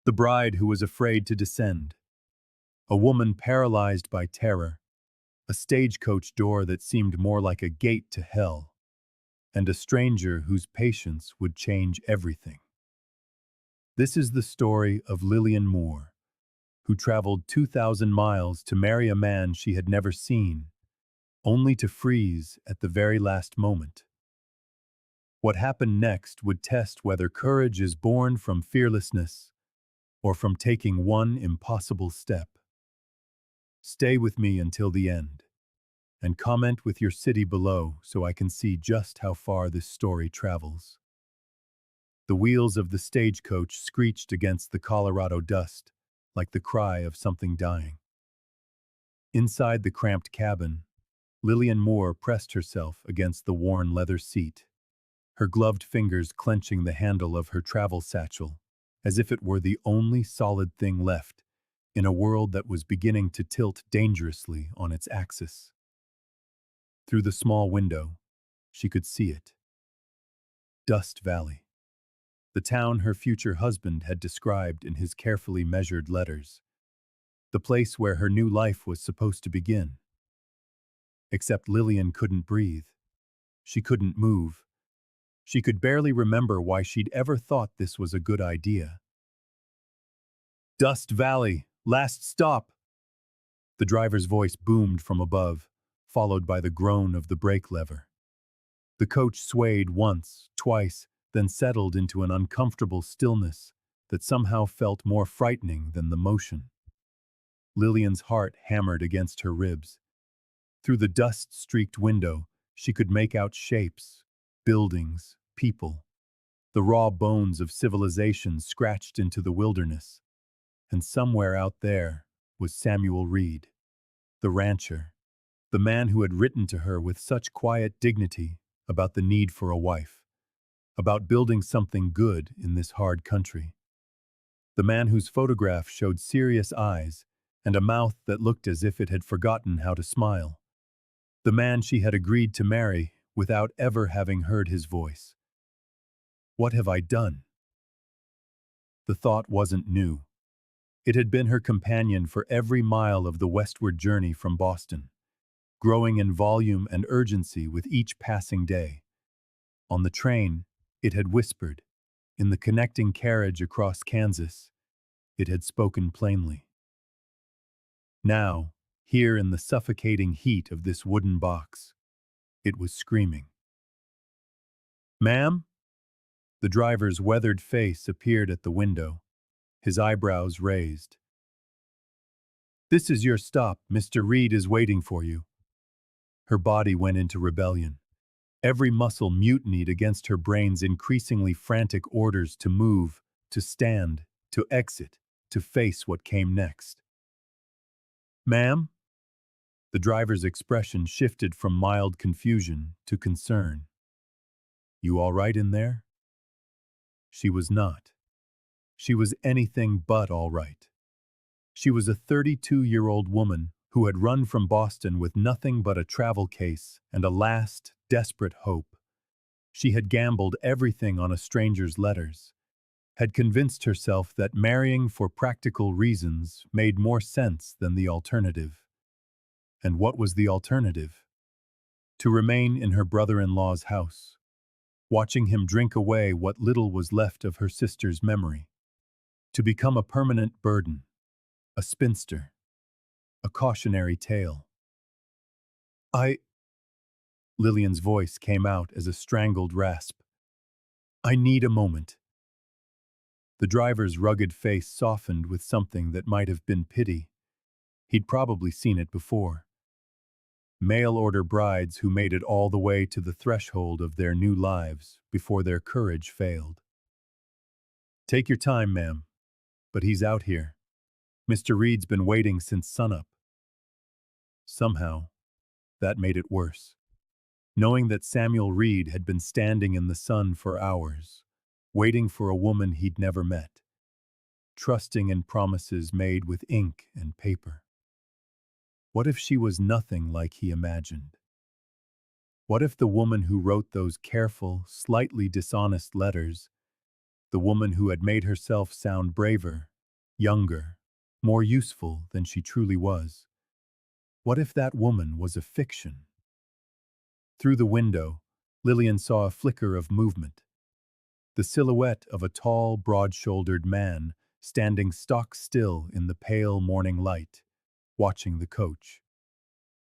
The bride who was afraid to descend. A woman paralyzed by terror. A stagecoach door that seemed more like a gate to hell. And a stranger whose patience would change everything. This is the story of Lilian Moore, who traveled 2,000 miles to marry a man she had never seen, only to freeze at the very last moment. What happened next would test whether courage is born from fearlessness or from taking one impossible step. Stay with me until the end, and comment with your city below so I can see just how far this story travels. The wheels of the stagecoach screeched against the Colorado dust, like the cry of something dying. Inside the cramped cabin, Lilian Moore pressed herself against the worn leather seat, her gloved fingers clenching the handle of her travel satchel, as if it were the only solid thing left in a world that was beginning to tilt dangerously on its axis. Through the small window, she could see it. Dust Valley. The town her future husband had described in his carefully measured letters. The place where her new life was supposed to begin. Except Lilian couldn't breathe. She couldn't move. She could barely remember why she'd ever thought this was a good idea. Dust Valley, last stop! The driver's voice boomed from above, followed by the groan of the brake lever. The coach swayed once, twice, then settled into an uncomfortable stillness that somehow felt more frightening than the motion. Lilian's heart hammered against her ribs. Through the dust-streaked window, she could make out shapes, buildings, people, the raw bones of civilization scratched into the wilderness. And somewhere out there was Samuel Reed, the rancher, the man who had written to her with such quiet dignity about the need for a wife, about building something good in this hard country. The man whose photograph showed serious eyes and a mouth that looked as if it had forgotten how to smile. The man she had agreed to marry without ever having heard his voice. What have I done? The thought wasn't new. It had been her companion for every mile of the westward journey from Boston, growing in volume and urgency with each passing day. On the train, it had whispered. In the connecting carriage across Kansas, it had spoken plainly. Now, here in the suffocating heat of this wooden box, it was screaming. "Ma'am?" The driver's weathered face appeared at the window, his eyebrows raised. "This is your stop. Mr. Reed is waiting for you." Her body went into rebellion. Every muscle mutinied against her brain's increasingly frantic orders to move, to stand, to exit, to face what came next. "Ma'am?" The driver's expression shifted from mild confusion to concern. "You all right in there?" She was not. She was anything but all right. She was a 32-year-old woman who had run from Boston with nothing but a travel case and a last, desperate hope. She had gambled everything on a stranger's letters, had convinced herself that marrying for practical reasons made more sense than the alternative. And what was the alternative? To remain in her brother-in-law's house, watching him drink away what little was left of her sister's memory. To become a permanent burden, a spinster, a cautionary tale. Lilian's voice came out as a strangled rasp. "I need a moment." The driver's rugged face softened with something that might have been pity. He'd probably seen it before. Mail-order brides who made it all the way to the threshold of their new lives before their courage failed. "Take your time, ma'am. But he's out here. Mr. Reed's been waiting since sunup." Somehow, that made it worse. Knowing that Samuel Reed had been standing in the sun for hours, waiting for a woman he'd never met, trusting in promises made with ink and paper. What if she was nothing like he imagined? What if the woman who wrote those careful, slightly dishonest letters, the woman who had made herself sound braver younger, more useful than she truly was. What if that woman was a fiction? Through the window, Lilian saw a flicker of movement, the silhouette of a tall, broad-shouldered man standing stock still in the pale morning light, watching the coach,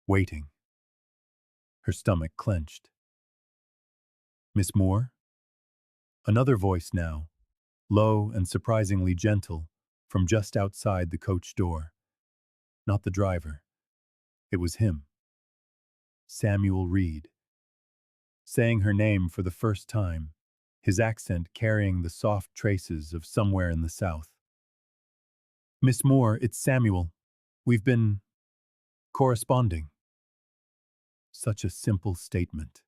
waiting. Her stomach clenched. Miss Moore? Another voice now, low and surprisingly gentle, from just outside the coach door. Not the driver. It was him. Samuel Reed. Saying her name for the first time, his accent carrying the soft traces of somewhere in the South. Miss Moore, it's Samuel. We've been corresponding. Such a simple statement.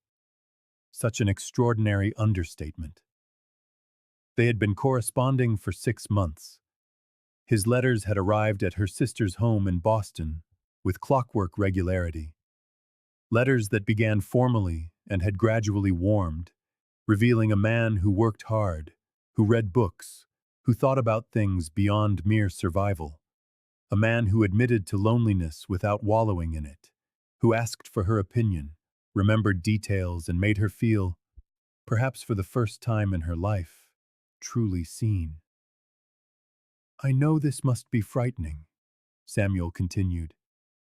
Such an extraordinary understatement. They had been corresponding for 6 months. His letters had arrived at her sister's home in Boston with clockwork regularity. Letters that began formally and had gradually warmed, revealing a man who worked hard, who read books, who thought about things beyond mere survival. A man who admitted to loneliness without wallowing in it, who asked for her opinion, remembered details and made her feel, perhaps for the first time in her life, truly seen. I know this must be frightening, Samuel continued,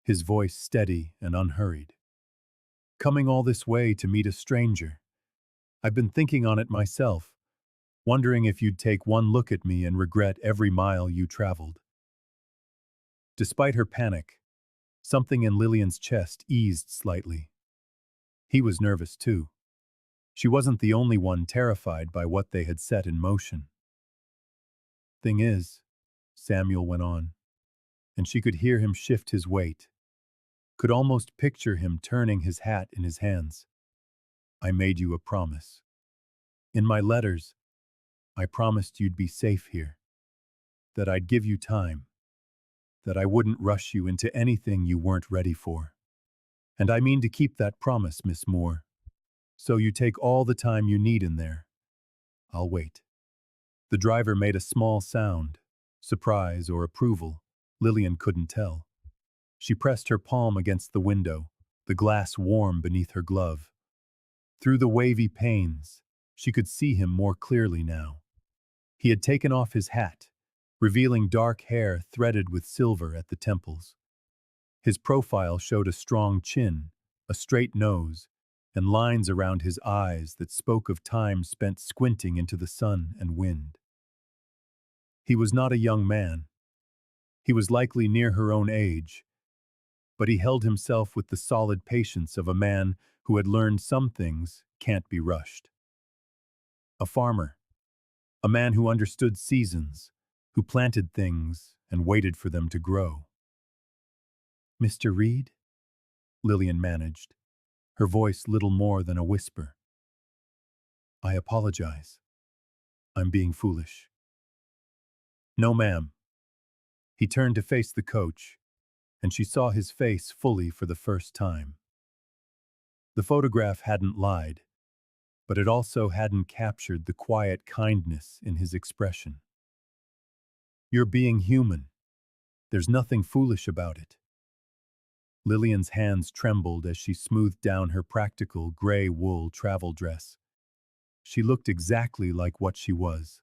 his voice steady and unhurried. Coming all this way to meet a stranger. I've been thinking on it myself, wondering if you'd take one look at me and regret every mile you traveled. Despite her panic, something in Lilian's chest eased slightly. He was nervous too. She wasn't the only one terrified by what they had set in motion. Thing is, Samuel went on, and she could hear him shift his weight, could almost picture him turning his hat in his hands. I made you a promise. In my letters, I promised you'd be safe here, that I'd give you time, that I wouldn't rush you into anything you weren't ready for. And I mean to keep that promise, Miss Moore. So you take all the time you need in there. I'll wait. The driver made a small sound, surprise or approval. Lilian couldn't tell. She pressed her palm against the window, the glass warm beneath her glove. Through the wavy panes, she could see him more clearly now. He had taken off his hat, revealing dark hair threaded with silver at the temples. His profile showed a strong chin, a straight nose, and lines around his eyes that spoke of time spent squinting into the sun and wind. He was not a young man. He was likely near her own age, but he held himself with the solid patience of a man who had learned some things can't be rushed. A farmer, a man who understood seasons, who planted things and waited for them to grow. Mr. Reed? Lilian managed, her voice little more than a whisper. I apologize. I'm being foolish. No, ma'am. He turned to face the coach, and she saw his face fully for the first time. The photograph hadn't lied, but it also hadn't captured the quiet kindness in his expression. You're being human. There's nothing foolish about it. Lilian's hands trembled as she smoothed down her practical gray wool travel dress. She looked exactly like what she was,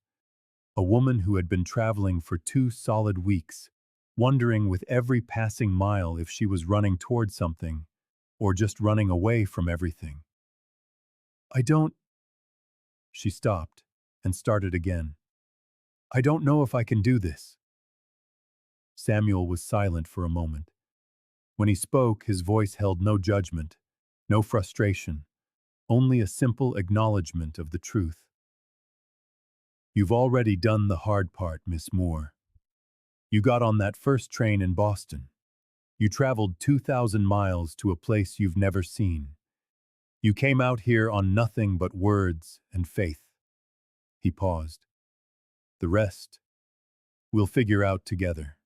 a woman who had been traveling for 2 solid weeks, wondering with every passing mile if she was running toward something or just running away from everything. I don't... She stopped and started again. I don't know if I can do this. Samuel was silent for a moment. When he spoke, his voice held no judgment, no frustration, only a simple acknowledgement of the truth. You've already done the hard part, Miss Moore. You got on that first train in Boston. You traveled 2,000 miles to a place you've never seen. You came out here on nothing but words and faith. He paused. The rest, we'll figure out together.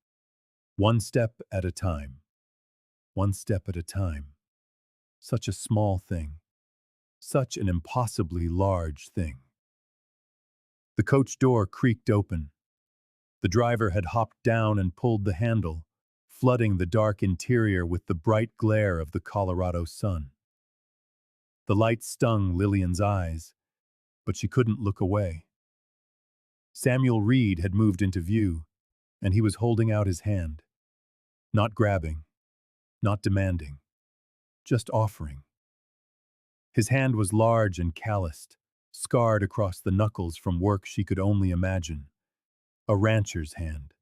One step at a time. One step at a time. Such a small thing. Such an impossibly large thing. The coach door creaked open. The driver had hopped down and pulled the handle, flooding the dark interior with the bright glare of the Colorado sun. The light stung Lillian's eyes, but she couldn't look away. Samuel Reed had moved into view, and he was holding out his hand. Not grabbing, not demanding, just offering. His hand was large and calloused, scarred across the knuckles from work she could only imagine. A rancher's hand.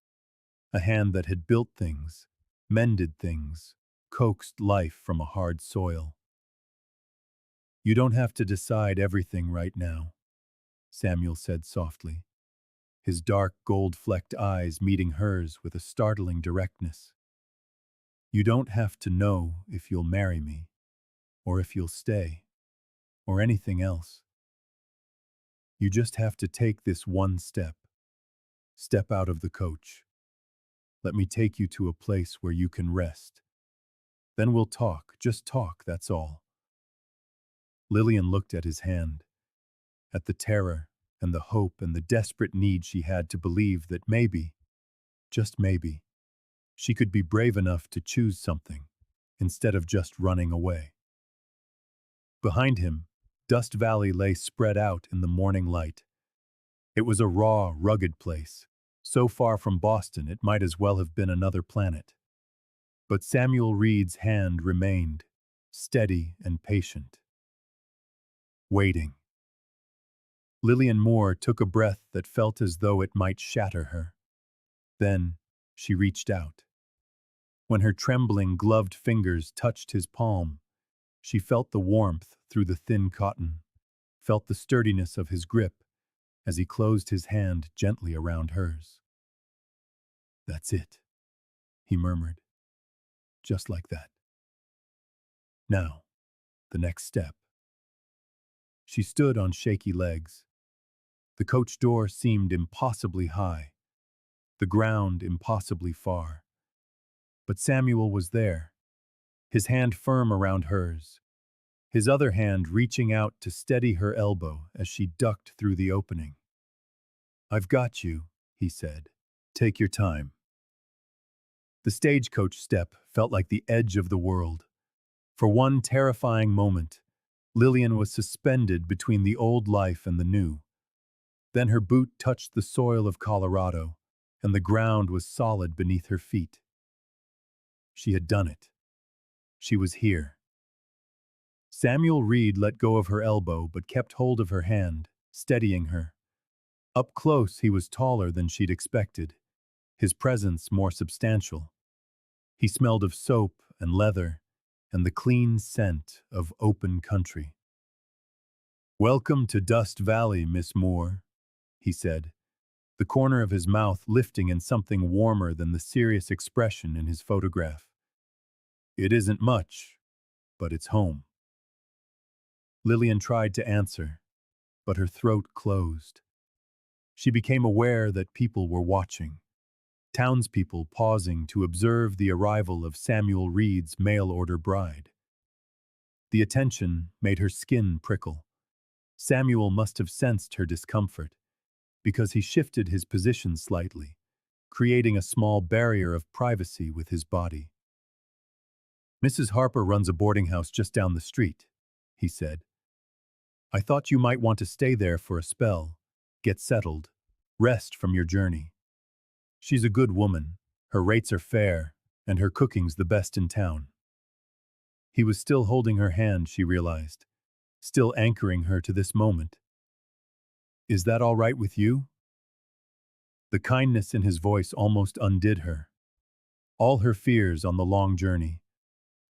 A hand that had built things, mended things, coaxed life from a hard soil. "You don't have to decide everything right now," Samuel said softly, his dark gold-flecked eyes meeting hers with a startling directness. "You don't have to know if you'll marry me, or if you'll stay, or anything else. You just have to take this one step. Step out of the coach. Let me take you to a place where you can rest. Then we'll talk, just talk, that's all." Lillian looked at his hand, at the terror and the hope and the desperate need she had to believe that maybe, just maybe, she could be brave enough to choose something, instead of just running away. Behind him, Dust Valley lay spread out in the morning light. It was a raw, rugged place, so far from Boston it might as well have been another planet. But Samuel Reed's hand remained, steady and patient. Waiting. Lilian Moore took a breath that felt as though it might shatter her. Then, she reached out. When her trembling, gloved fingers touched his palm, she felt the warmth through the thin cotton, felt the sturdiness of his grip as he closed his hand gently around hers. "That's it," he murmured. "Just like that. Now, the next step." She stood on shaky legs. The coach door seemed impossibly high, the ground impossibly far. But Samuel was there, his hand firm around hers, his other hand reaching out to steady her elbow as she ducked through the opening. "I've got you," he said. "Take your time." The stagecoach step felt like the edge of the world. For one terrifying moment, Lillian was suspended between the old life and the new. Then her boot touched the soil of Colorado, and the ground was solid beneath her feet. She had done it. She was here. Samuel Reed let go of her elbow but kept hold of her hand, steadying her. Up close, he was taller than she'd expected, his presence more substantial. He smelled of soap and leather and the clean scent of open country. "Welcome to Dust Valley, Miss Moore," he said, the corner of his mouth lifting in something warmer than the serious expression in his photograph. "It isn't much, but it's home." Lillian tried to answer, but her throat closed. She became aware that people were watching, townspeople pausing to observe the arrival of Samuel Reed's mail-order bride. The attention made her skin prickle. Samuel must have sensed her discomfort, because he shifted his position slightly, creating a small barrier of privacy with his body. "Mrs. Harper runs a boarding house just down the street," he said. "I thought you might want to stay there for a spell, get settled, rest from your journey. She's a good woman, her rates are fair, and her cooking's the best in town." He was still holding her hand, she realized, still anchoring her to this moment. "Is that all right with you?" The kindness in his voice almost undid her. All her fears on the long journey,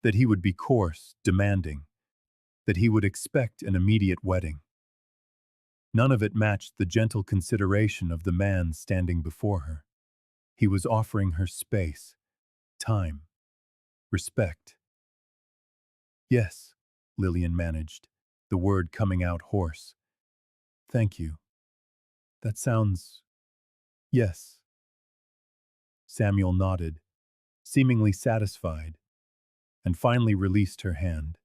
that he would be coarse, demanding, that he would expect an immediate wedding. None of it matched the gentle consideration of the man standing before her. He was offering her space, time, respect. "Yes," Lillian managed, the word coming out hoarse. "Thank you. That sounds... yes." Samuel nodded, seemingly satisfied, and finally released her hand.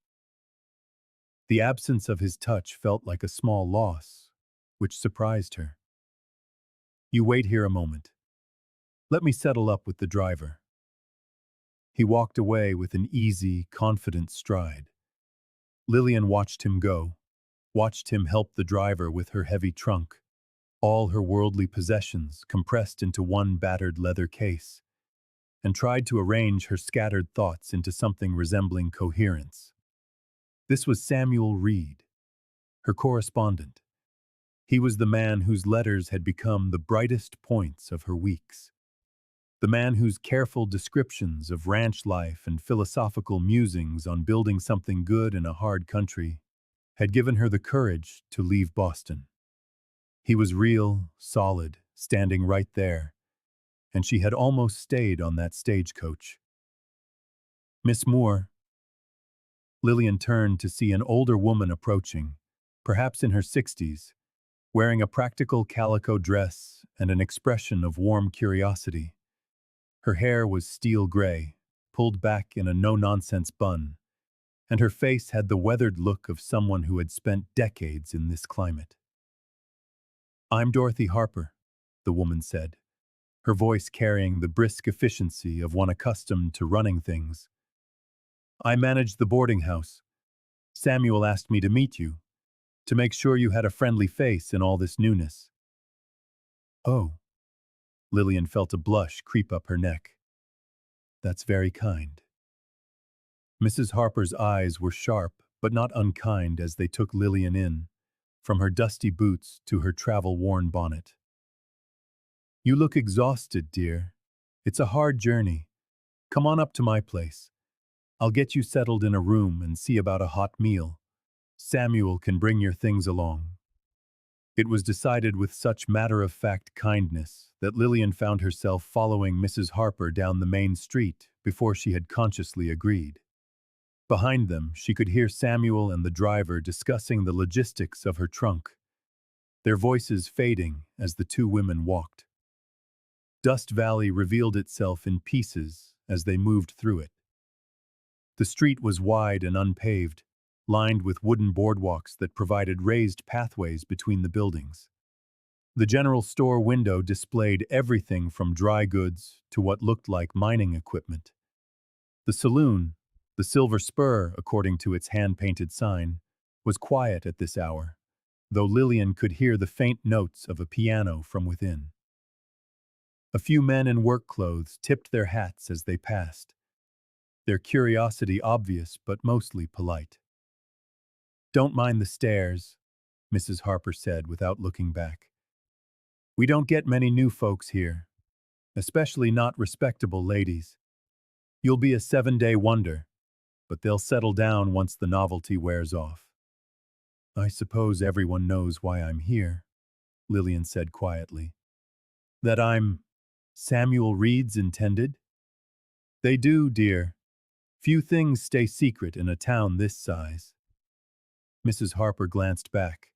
The absence of his touch felt like a small loss, which surprised her. "You wait here a moment," Let me settle up with the driver." He walked away with an easy, confident stride. Lilian watched him go, watched him help the driver with her heavy trunk, all her worldly possessions compressed into one battered leather case, and tried to arrange her scattered thoughts into something resembling coherence. This was Samuel Reed, her correspondent. He was the man whose letters had become the brightest points of her weeks. The man whose careful descriptions of ranch life and philosophical musings on building something good in a hard country had given her the courage to leave Boston. He was real, solid, standing right there, and she had almost stayed on that stagecoach. "Miss Moore." Lilian turned to see an older woman approaching, perhaps in her 60s, wearing a practical calico dress and an expression of warm curiosity. Her hair was steel gray, pulled back in a no-nonsense bun, and her face had the weathered look of someone who had spent decades in this climate. "I'm Dorothy Harper," the woman said, her voice carrying the brisk efficiency of one accustomed to running things. "I manage the boarding house. Samuel asked me to meet you, to make sure you had a friendly face in all this newness." "Oh." Lilian felt a blush creep up her neck. "That's very kind." Mrs. Harper's eyes were sharp but not unkind as they took Lilian in, from her dusty boots to her travel-worn bonnet. "You look exhausted, dear. It's a hard journey. Come on up to my place. I'll get you settled in a room and see about a hot meal. Samuel can bring your things along." It was decided with such matter-of-fact kindness that Lilian found herself following Mrs. Harper down the main street before she had consciously agreed. Behind them, she could hear Samuel and the driver discussing the logistics of her trunk, their voices fading as the two women walked. Dust Valley revealed itself in pieces as they moved through it. The street was wide and unpaved, lined with wooden boardwalks that provided raised pathways between the buildings. The general store window displayed everything from dry goods to what looked like mining equipment. The saloon, the Silver Spur according to its hand-painted sign, was quiet at this hour, though Lilian could hear the faint notes of a piano from within. A few men in work clothes tipped their hats as they passed, their curiosity obvious but mostly polite. "Don't mind the stairs," Mrs. Harper said without looking back. "We don't get many new folks here, especially not respectable ladies. You'll be a 7-day wonder, but they'll settle down once the novelty wears off." "I suppose everyone knows why I'm here," Lilian said quietly. "That I'm Samuel Reed's intended?" "They do, dear. Few things stay secret in a town this size." Mrs. Harper glanced back,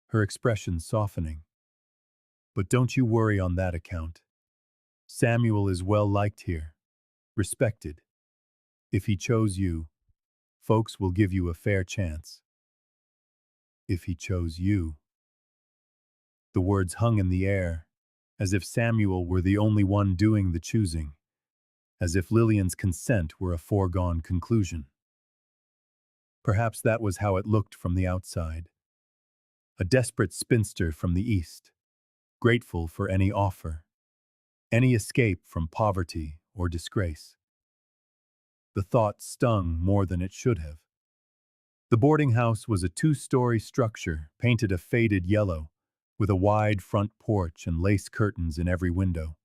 her expression softening. "But don't you worry on that account. Samuel is well liked here, respected. If he chose you, folks will give you a fair chance." "If he chose you." The words hung in the air, as if Samuel were the only one doing the choosing, as if Lilian's consent were a foregone conclusion. Perhaps that was how it looked from the outside. A desperate spinster from the East, grateful for any offer, any escape from poverty or disgrace. The thought stung more than it should have. The boarding house was a 2-story structure painted a faded yellow, with a wide front porch and lace curtains in every window.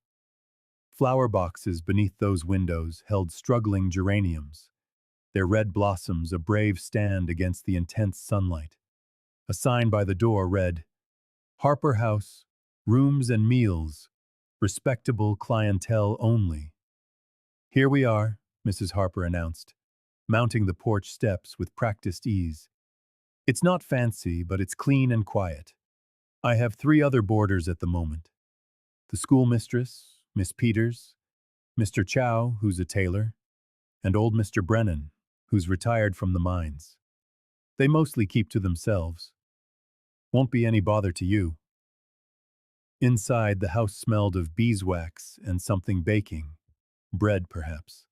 Flower boxes beneath those windows held struggling geraniums, their red blossoms a brave stand against the intense sunlight. A sign by the door read, "Harper House, rooms and meals, respectable clientele only." "Here we are," Mrs. Harper announced, mounting the porch steps with practiced ease. "It's not fancy, but it's clean and quiet. I have 3 other boarders at the moment. The schoolmistress, Miss Peters, Mr. Chow, who's a tailor, and old Mr. Brennan, who's retired from the mines. They mostly keep to themselves. Won't be any bother to you." Inside, the house smelled of beeswax and something baking, bread perhaps.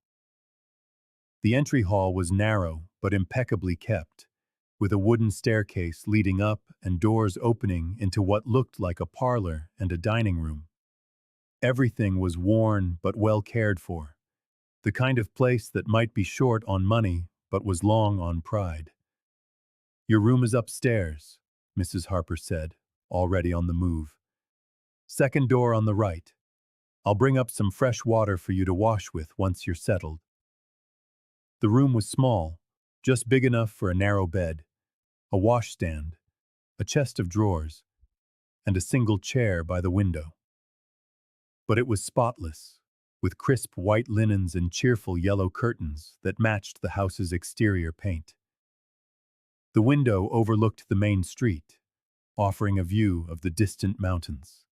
The entry hall was narrow but impeccably kept, with a wooden staircase leading up and doors opening into what looked like a parlor and a dining room. Everything was worn but well cared for, the kind of place that might be short on money but was long on pride. "Your room is upstairs," Mrs. Harper said, already on the move. "Second door on the right. I'll bring up some fresh water for you to wash with once you're settled." The room was small, just big enough for a narrow bed, a washstand, a chest of drawers, and a single chair by the window. But it was spotless, with crisp white linens and cheerful yellow curtains that matched the house's exterior paint. The window overlooked the main street, offering a view of the distant mountains.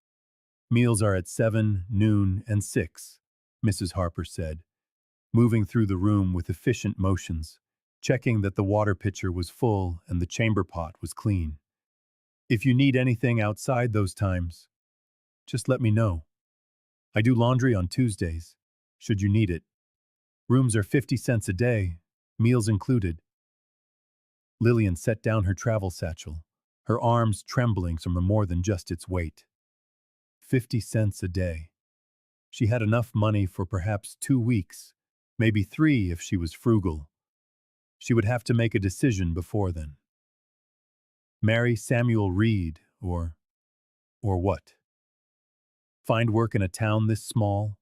"Meals are at 7, noon, and 6, Mrs. Harper said, moving through the room with efficient motions, checking that the water pitcher was full and the chamber pot was clean. "If you need anything outside those times, just let me know. I do laundry on Tuesdays, should you need it. Rooms are 50 cents a day, meals included." Lilian set down her travel satchel, her arms trembling from more than just its weight. 50 cents a day. She had enough money for perhaps 2 weeks, maybe 3 if she was frugal. She would have to make a decision before then. Marry Samuel Reed, or what? Find work in a town this small?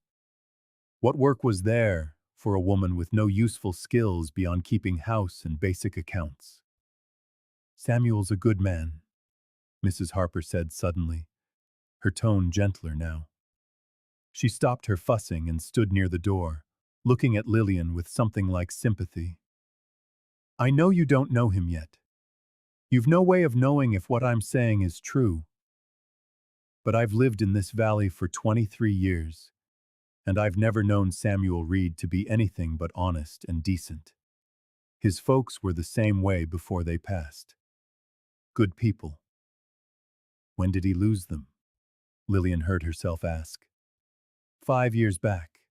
What work was there for a woman with no useful skills beyond keeping house and basic accounts? "Samuel's a good man," Mrs. Harper said suddenly, her tone gentler now. She stopped her fussing and stood near the door, looking at Lilian with something like sympathy. "I know you don't know him yet. You've no way of knowing if what I'm saying is true. But I've lived in this valley for 23 years, and I've never known Samuel Reed to be anything but honest and decent. His folks were the same way before they passed. Good people." "When did he lose them?" Lilian heard herself ask. 5 years back.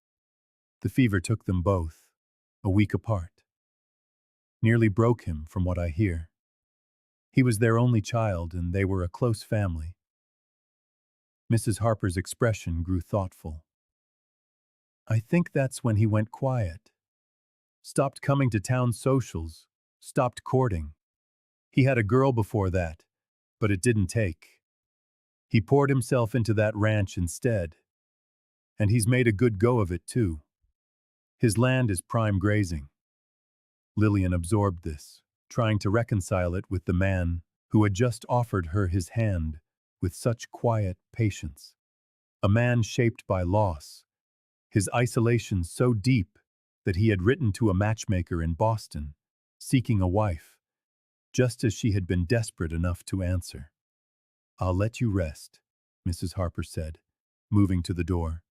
The fever took them both, a week apart. Nearly broke him, from what I hear. He was their only child, and they were a close family." Mrs. Harper's expression grew thoughtful. "I think that's when he went quiet. Stopped coming to town socials, stopped courting. He had a girl before that, but it didn't take. He poured himself into that ranch instead. And he's made a good go of it, too. His land is prime grazing." Lilian absorbed this, trying to reconcile it with the man who had just offered her his hand with such quiet patience. A man shaped by loss, his isolation so deep that he had written to a matchmaker in Boston, seeking a wife, just as she had been desperate enough to answer. "I'll let you rest," Mrs. Harper said, moving to the door.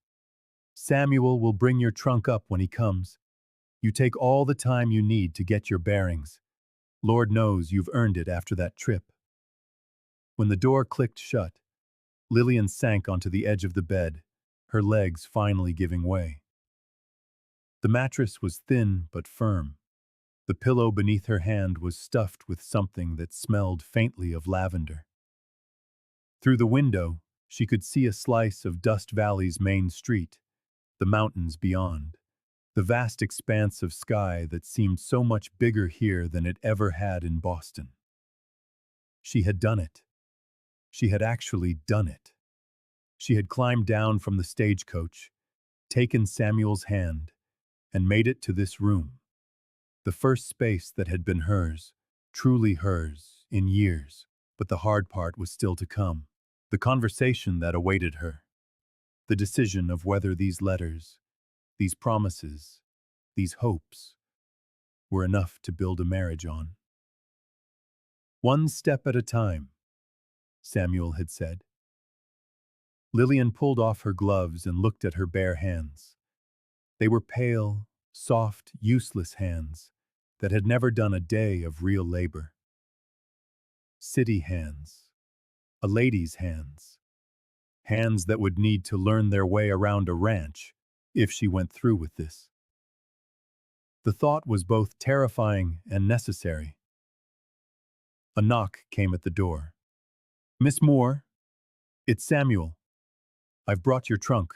"Samuel will bring your trunk up when he comes. You take all the time you need to get your bearings. Lord knows you've earned it after that trip." When the door clicked shut, Lilian sank onto the edge of the bed, her legs finally giving way. The mattress was thin but firm. The pillow beneath her hand was stuffed with something that smelled faintly of lavender. Through the window, she could see a slice of Dust Valley's main street, the mountains beyond, the vast expanse of sky that seemed so much bigger here than it ever had in Boston. She had done it. She had actually done it. She had climbed down from the stagecoach, taken Samuel's hand, and made it to this room. The first space that had been hers, truly hers, in years. But the hard part was still to come. The conversation that awaited her. The decision of whether these letters, these promises, these hopes, were enough to build a marriage on. "One step at a time," Samuel had said. Lilian pulled off her gloves and looked at her bare hands. They were pale, soft, useless hands that had never done a day of real labor. City hands. A lady's hands. hands that would need to learn their way around a ranch if she went through with this. The thought was both terrifying and necessary. A knock came at the door. "Miss Moore, it's Samuel. I've brought your trunk."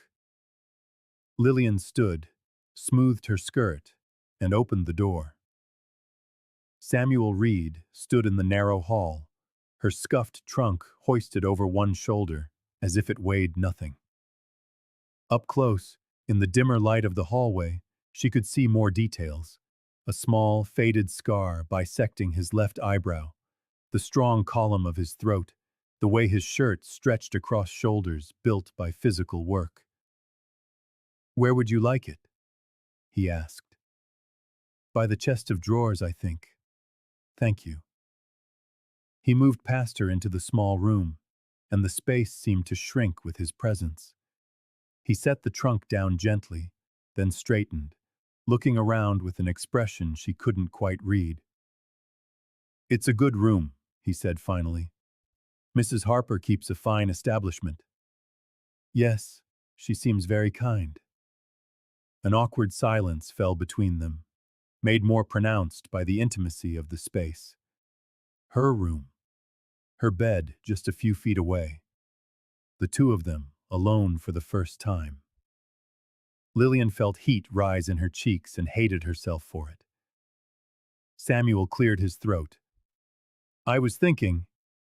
Lilian stood, smoothed her skirt, and opened the door. Samuel Reed stood in the narrow hall, her scuffed trunk hoisted over one shoulder as if it weighed nothing. Up close, in the dimmer light of the hallway, she could see more details. A small, faded scar bisecting his left eyebrow, the strong column of his throat, the way his shirt stretched across shoulders built by physical work. "Where would you like it?" he asked. "By the chest of drawers, I think. Thank you." He moved past her into the small room, and the space seemed to shrink with his presence. He set the trunk down gently, then straightened, looking around with an expression she couldn't quite read. "It's a good room," he said finally. "Mrs. Harper keeps a fine establishment." "Yes, she seems very kind." An awkward silence fell between them, made more pronounced by the intimacy of the space. Her room, her bed just a few feet away. The two of them, alone for the first time. Lilian felt heat rise in her cheeks and hated herself for it. Samuel cleared his throat. "I was thinking,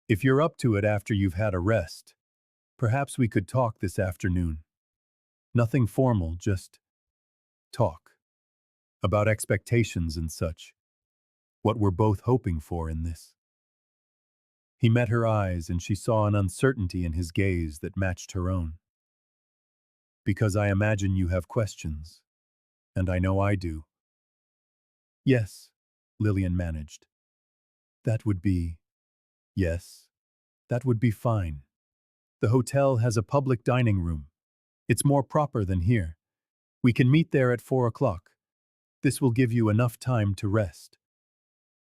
if you're up to it after you've had a rest, perhaps we could talk this afternoon. Nothing formal, just talk. About expectations and such. What we're both hoping for in this." He met her eyes and she saw an uncertainty in his gaze that matched her own. "Because I imagine you have questions. And I know I do." "Yes," Lilian managed. "That would be... Yes, that would be fine. The hotel has a public dining room. It's more proper than here. We can meet there at 4 o'clock. This will give you enough time to rest."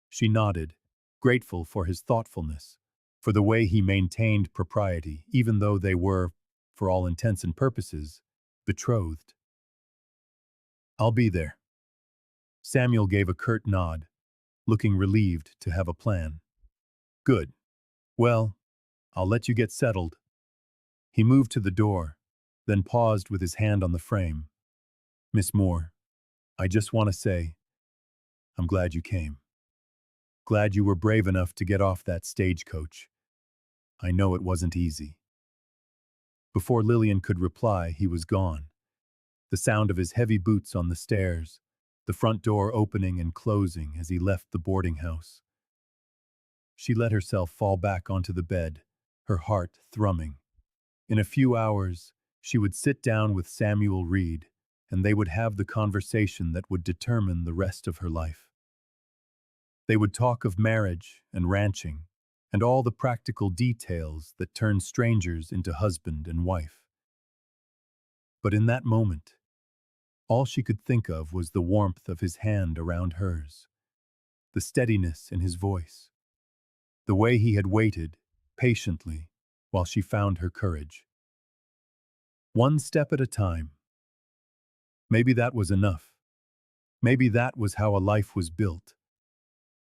She nodded, grateful for his thoughtfulness, for the way he maintained propriety, even though they were, for all intents and purposes, betrothed. "I'll be there." Samuel gave a curt nod, looking relieved to have a plan. "Good. Well, I'll let you get settled." He moved to the door, then paused with his hand on the frame. "Miss Moore, I just want to say, I'm glad you came. Glad you were brave enough to get off that stagecoach. I know it wasn't easy." Before Lilian could reply, he was gone. The sound of his heavy boots on the stairs, the front door opening and closing as he left the boarding house. She let herself fall back onto the bed, her heart thrumming. In a few hours, she would sit down with Samuel Reed, and they would have the conversation that would determine the rest of her life. They would talk of marriage and ranching, and all the practical details that turn strangers into husband and wife. But in that moment, all she could think of was the warmth of his hand around hers, the steadiness in his voice, the way he had waited, patiently, while she found her courage. One step at a time. Maybe that was enough. Maybe that was how a life was built.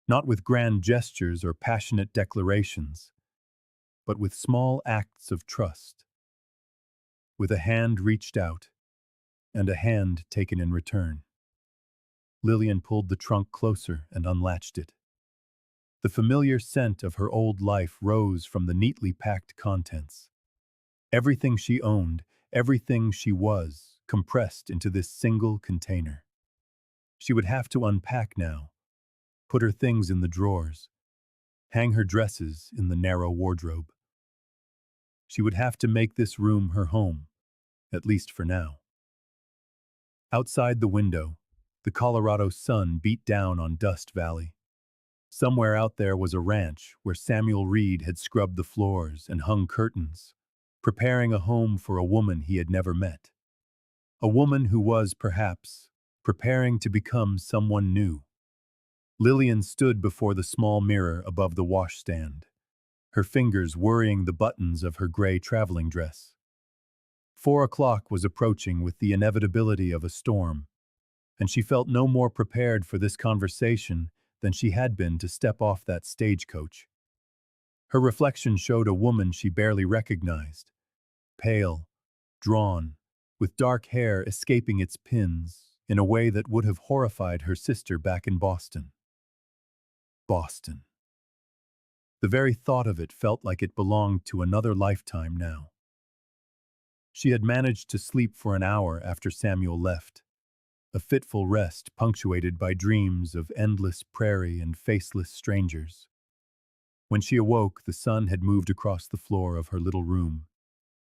Not with grand gestures or passionate declarations, but with small acts of trust. With a hand reached out, and a hand taken in return. Lilian pulled the trunk closer and unlatched it. The familiar scent of her old life rose from the neatly packed contents. Everything she owned, everything she was, compressed into this single container. She would have to unpack now, put her things in the drawers, hang her dresses in the narrow wardrobe. She would have to make this room her home, at least for now. Outside the window, the Colorado sun beat down on Dust Valley. Somewhere out there was a ranch where Samuel Reed had scrubbed the floors and hung curtains, preparing a home for a woman he had never met. A woman who was, perhaps, preparing to become someone new. Lilian stood before the small mirror above the washstand, her fingers worrying the buttons of her gray traveling dress. 4 o'clock was approaching with the inevitability of a storm, and she felt no more prepared for this conversation than she had been to step off that stagecoach. Her reflection showed a woman she barely recognized, pale, drawn, with dark hair escaping its pins in a way that would have horrified her sister back in Boston. Boston. The very thought of it felt like it belonged to another lifetime now. She had managed to sleep for an hour after Samuel left, a fitful rest punctuated by dreams of endless prairie and faceless strangers. When she awoke, the sun had moved across the floor of her little room,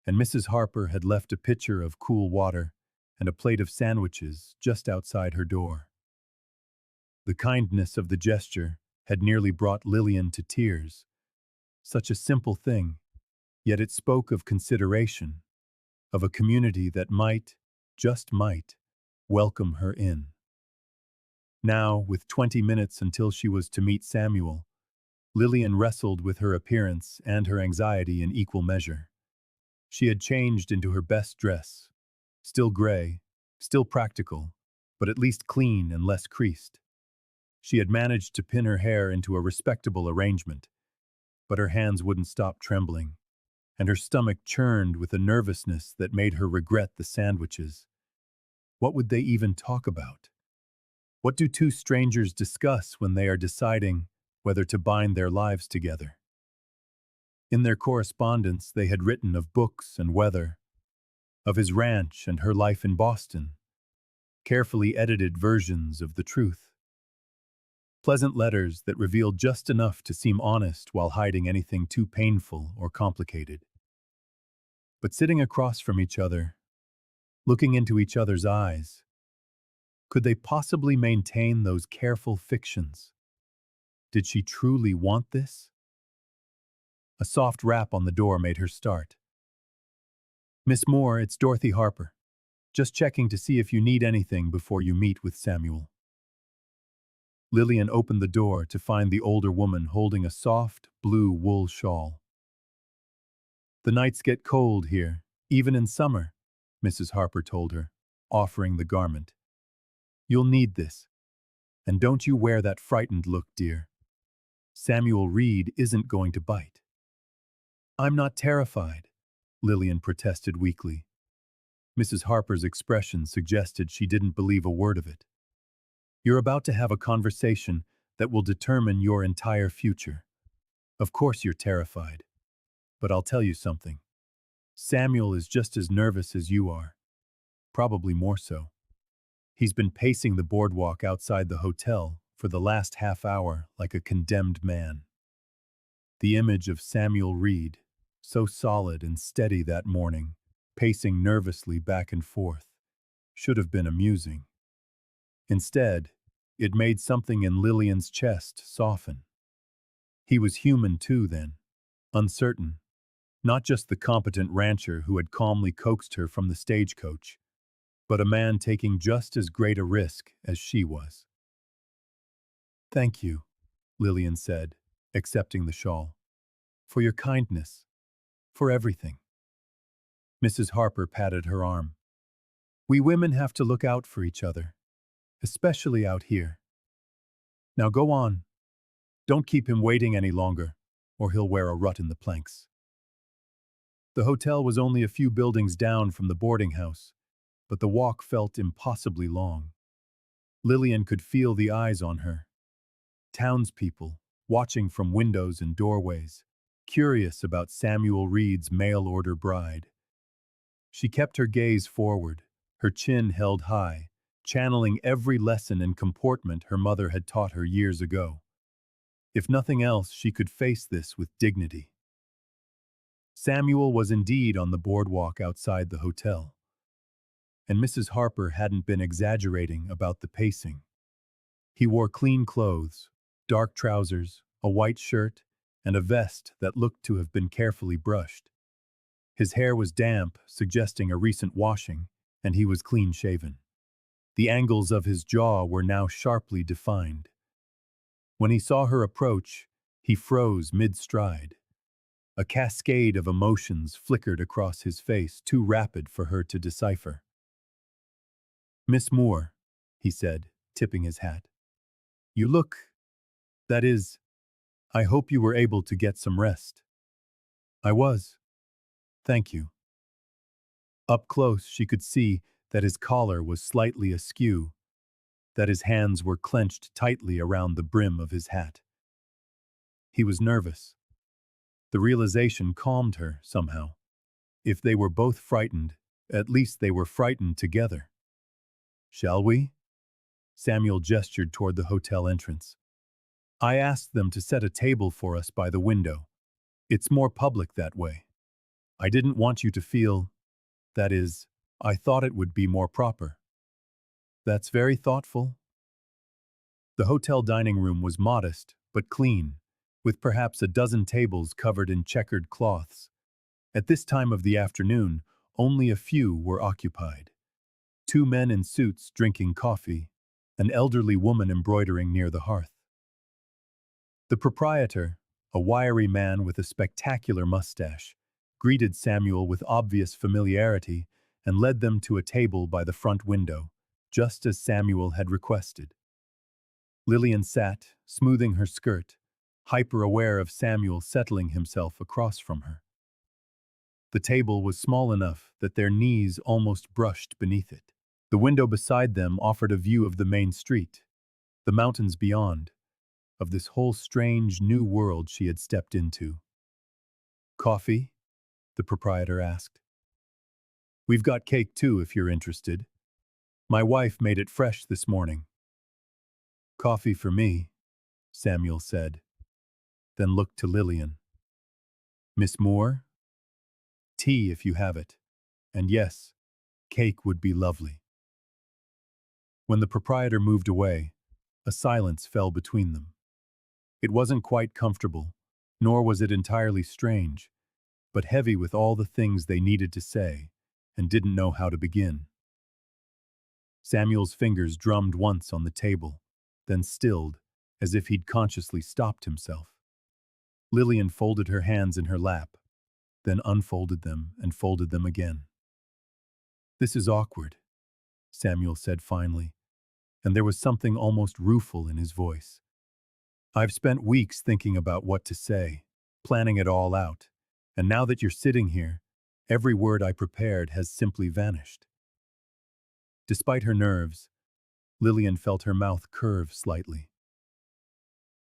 and Mrs. Harper had left a pitcher of cool water and a plate of sandwiches just outside her door. The kindness of the gesture had nearly brought Lilian to tears. Such a simple thing, yet it spoke of consideration, of a community that might, just might, welcome her in. Now, with 20 minutes until she was to meet Samuel, Lilian wrestled with her appearance and her anxiety in equal measure. She had changed into her best dress, still gray, still practical, but at least clean and less creased. She had managed to pin her hair into a respectable arrangement, but her hands wouldn't stop trembling, and her stomach churned with a nervousness that made her regret the sandwiches. What would they even talk about? What do two strangers discuss when they are deciding whether to bind their lives together? In their correspondence, they had written of books and weather, of his ranch and her life in Boston, carefully edited versions of the truth. Pleasant letters that revealed just enough to seem honest while hiding anything too painful or complicated. But sitting across from each other, looking into each other's eyes, could they possibly maintain those careful fictions? Did she truly want this? A soft rap on the door made her start. "Miss Moore, it's Dorothy Harper. Just checking to see if you need anything before you meet with Samuel." Lilian opened the door to find the older woman holding a soft, blue wool shawl. "The nights get cold here, even in summer," Mrs. Harper told her, offering the garment. "You'll need this. And don't you wear that frightened look, dear. Samuel Reed isn't going to bite." "I'm not terrified," Lilian protested weakly. Mrs. Harper's expression suggested she didn't believe a word of it. "You're about to have a conversation that will determine your entire future. Of course you're terrified. But I'll tell you something. Samuel is just as nervous as you are. Probably more so. He's been pacing the boardwalk outside the hotel for the last half hour like a condemned man." The image of Samuel Reed, so solid and steady that morning, pacing nervously back and forth, should have been amusing. Instead, it made something in Lilian's chest soften. He was human too then, uncertain, not just the competent rancher who had calmly coaxed her from the stagecoach, but a man taking just as great a risk as she was. "Thank you," Lilian said, accepting the shawl. "For your kindness. For everything." Mrs. Harper patted her arm. "We women have to look out for each other, especially out here. Now go on. Don't keep him waiting any longer, or he'll wear a rut in the planks." The hotel was only a few buildings down from the boarding house, but the walk felt impossibly long. Lilian could feel the eyes on her. Townspeople, watching from windows and doorways, curious about Samuel Reed's mail-order bride. She kept her gaze forward, her chin held high, channeling every lesson and comportment her mother had taught her years ago. If nothing else, she could face this with dignity. Samuel was indeed on the boardwalk outside the hotel, and Mrs. Harper hadn't been exaggerating about the pacing. He wore clean clothes, dark trousers, a white shirt, and a vest that looked to have been carefully brushed. His hair was damp, suggesting a recent washing, and he was clean-shaven. The angles of his jaw were now sharply defined. When he saw her approach, he froze mid-stride. A cascade of emotions flickered across his face, too rapid for her to decipher. "Miss Moore," he said, tipping his hat. "You look, that is, I hope you were able to get some rest." "I was. Thank you." Up close, she could see that his collar was slightly askew, that his hands were clenched tightly around the brim of his hat. He was nervous. The realization calmed her, somehow. If they were both frightened, at least they were frightened together. "Shall we?" Samuel gestured toward the hotel entrance. "I asked them to set a table for us by the window. It's more public that way. I didn't want you to feel, that is, I thought it would be more proper." "That's very thoughtful." The hotel dining room was modest, but clean, with perhaps a dozen tables covered in checkered cloths. At this time of the afternoon, only a few were occupied. Two men in suits drinking coffee, an elderly woman embroidering near the hearth. The proprietor, a wiry man with a spectacular mustache, greeted Samuel with obvious familiarity and led them to a table by the front window, just as Samuel had requested. Lilian sat, smoothing her skirt, hyper-aware of Samuel settling himself across from her. The table was small enough that their knees almost brushed beneath it. The window beside them offered a view of the main street, the mountains beyond, of this whole strange new world she had stepped into. "Coffee?" the proprietor asked. "We've got cake too, if you're interested. My wife made it fresh this morning." "Coffee for me," Samuel said, then looked to Lilian. "Miss Moore? Tea if you have it. And yes, cake would be lovely." When the proprietor moved away, a silence fell between them. It wasn't quite comfortable, nor was it entirely strange, but heavy with all the things they needed to say and didn't know how to begin. Samuel's fingers drummed once on the table, then stilled, as if he'd consciously stopped himself. Lilian folded her hands in her lap, then unfolded them and folded them again. "This is awkward," Samuel said finally, and there was something almost rueful in his voice. "I've spent weeks thinking about what to say, planning it all out, and now that you're sitting here, every word I prepared has simply vanished." Despite her nerves, Lilian felt her mouth curve slightly.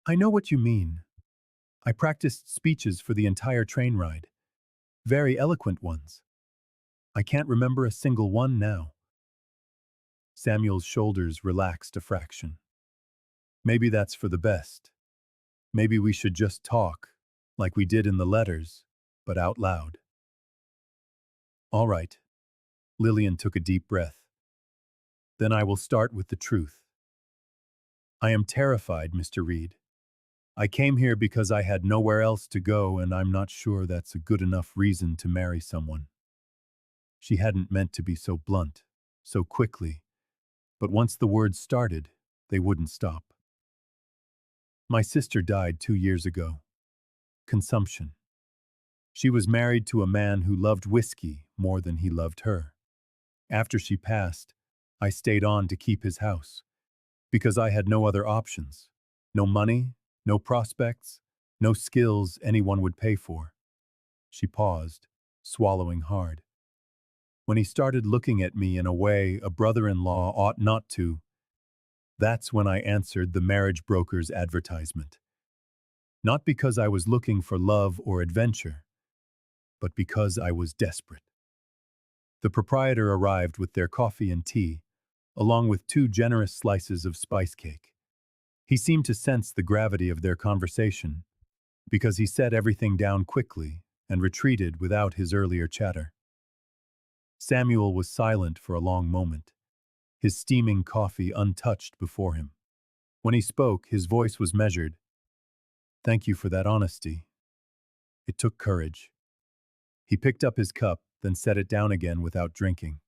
"I know what you mean. I practiced speeches for the entire train ride. Very eloquent ones. I can't remember a single one now." Samuel's shoulders relaxed a fraction. "Maybe that's for the best. Maybe we should just talk, like we did in the letters, but out loud." "All right." Lilian took a deep breath. "Then I will start with the truth. I am terrified, Mr. Reed. I came here because I had nowhere else to go, and I'm not sure that's a good enough reason to marry someone." She hadn't meant to be so blunt, so quickly, but once the words started, they wouldn't stop. "My sister died 2 years ago. Consumption. She was married to a man who loved whiskey more than he loved her. After she passed, I stayed on to keep his house, because I had no other options. No money, no prospects, no skills anyone would pay for." She paused, swallowing hard. "When he started looking at me in a way a brother-in-law ought not to, that's when I answered the marriage broker's advertisement. Not because I was looking for love or adventure, but because I was desperate." The proprietor arrived with their coffee and tea, along with 2 generous slices of spice cake. He seemed to sense the gravity of their conversation, because he set everything down quickly and retreated without his earlier chatter. Samuel was silent for a long moment, his steaming coffee untouched before him. When he spoke, his voice was measured. "Thank you for that honesty. It took courage." He picked up his cup, then set it down again without drinking.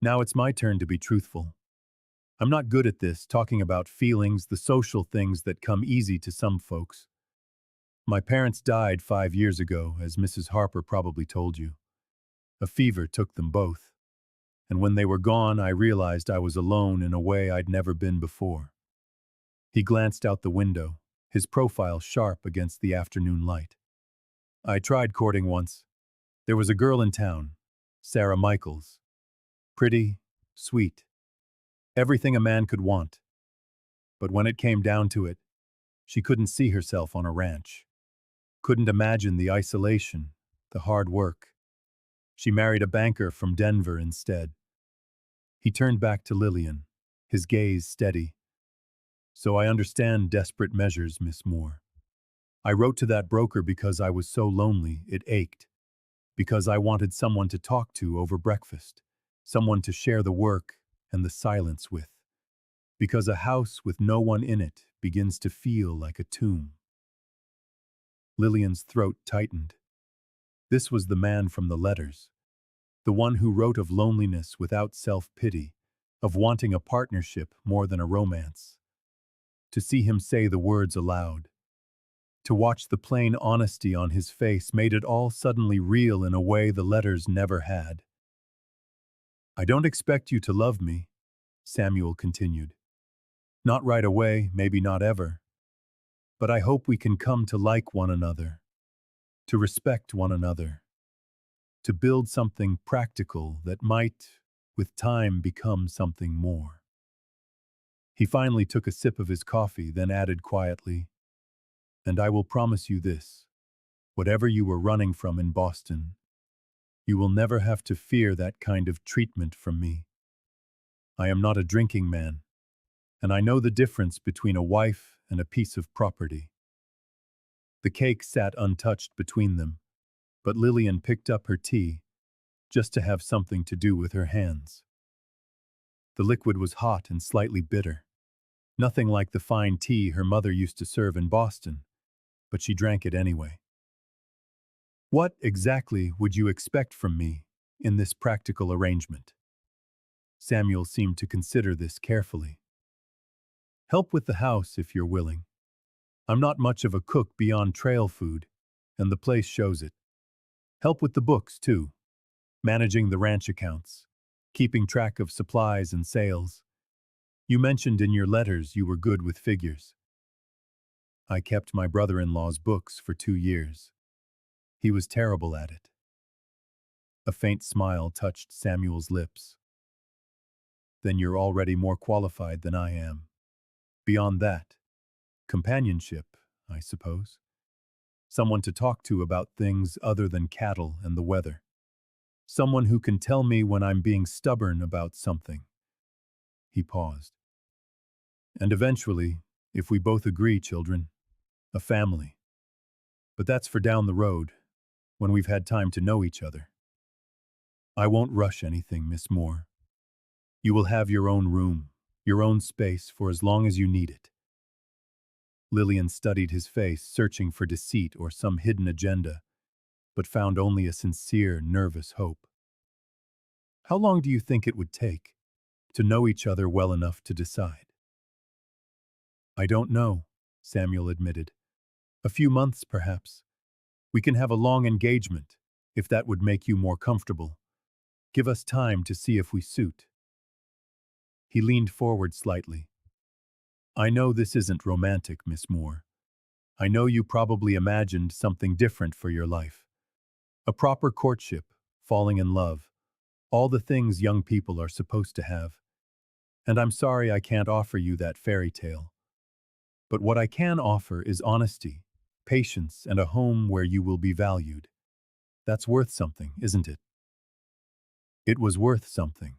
"Now it's my turn to be truthful. I'm not good at this, talking about feelings, the social things that come easy to some folks. My parents died 5 years ago, as Mrs. Harper probably told you. A fever took them both. And when they were gone, I realized I was alone in a way I'd never been before. He glanced out the window, his profile sharp against the afternoon light. I tried courting once. There was a girl in town, Sarah Michaels. Pretty, sweet, everything a man could want. But when it came down to it, she couldn't see herself on a ranch. Couldn't imagine the isolation, the hard work. She married a banker from Denver instead. He turned back to Lilian, his gaze steady. So I understand desperate measures, Miss Moore. I wrote to that broker because I was so lonely it ached. Because I wanted someone to talk to over breakfast. Someone to share the work and the silence with. Because a house with no one in it begins to feel like a tomb. Lilian's throat tightened. This was the man from the letters. The one who wrote of loneliness without self-pity, of wanting a partnership more than a romance. To see him say the words aloud, to watch the plain honesty on his face made it all suddenly real in a way the letters never had. I don't expect you to love me, Samuel continued. Not right away, maybe not ever. But I hope we can come to like one another, to respect one another, to build something practical that might, with time, become something more. He finally took a sip of his coffee, then added quietly, and I will promise you this, whatever you were running from in Boston, you will never have to fear that kind of treatment from me. I am not a drinking man, and I know the difference between a wife and a piece of property. The cake sat untouched between them, but Lilian picked up her tea, just to have something to do with her hands. The liquid was hot and slightly bitter. Nothing like the fine tea her mother used to serve in Boston, but she drank it anyway. What exactly would you expect from me in this practical arrangement? Samuel seemed to consider this carefully. Help with the house if you're willing. I'm not much of a cook beyond trail food, and the place shows it. Help with the books, too. Managing the ranch accounts. Keeping track of supplies and sales. You mentioned in your letters you were good with figures. I kept my brother-in-law's books for 2 years. He was terrible at it. A faint smile touched Samuel's lips. Then you're already more qualified than I am. Beyond that, companionship, I suppose. Someone to talk to about things other than cattle and the weather. Someone who can tell me when I'm being stubborn about something. He paused. And eventually, if we both agree, children, a family. But that's for down the road, when we've had time to know each other. I won't rush anything, Miss Moore. You will have your own room, your own space for as long as you need it. Lilian studied his face, searching for deceit or some hidden agenda, but found only a sincere, nervous hope. How long do you think it would take to know each other well enough to decide? I don't know, Samuel admitted. A few months, perhaps. We can have a long engagement, if that would make you more comfortable. Give us time to see if we suit. He leaned forward slightly. I know this isn't romantic, Miss Moore. I know you probably imagined something different for your life. A proper courtship, falling in love, all the things young people are supposed to have. And I'm sorry I can't offer you that fairy tale. But what I can offer is honesty, patience, and a home where you will be valued. That's worth something, isn't it? It was worth something.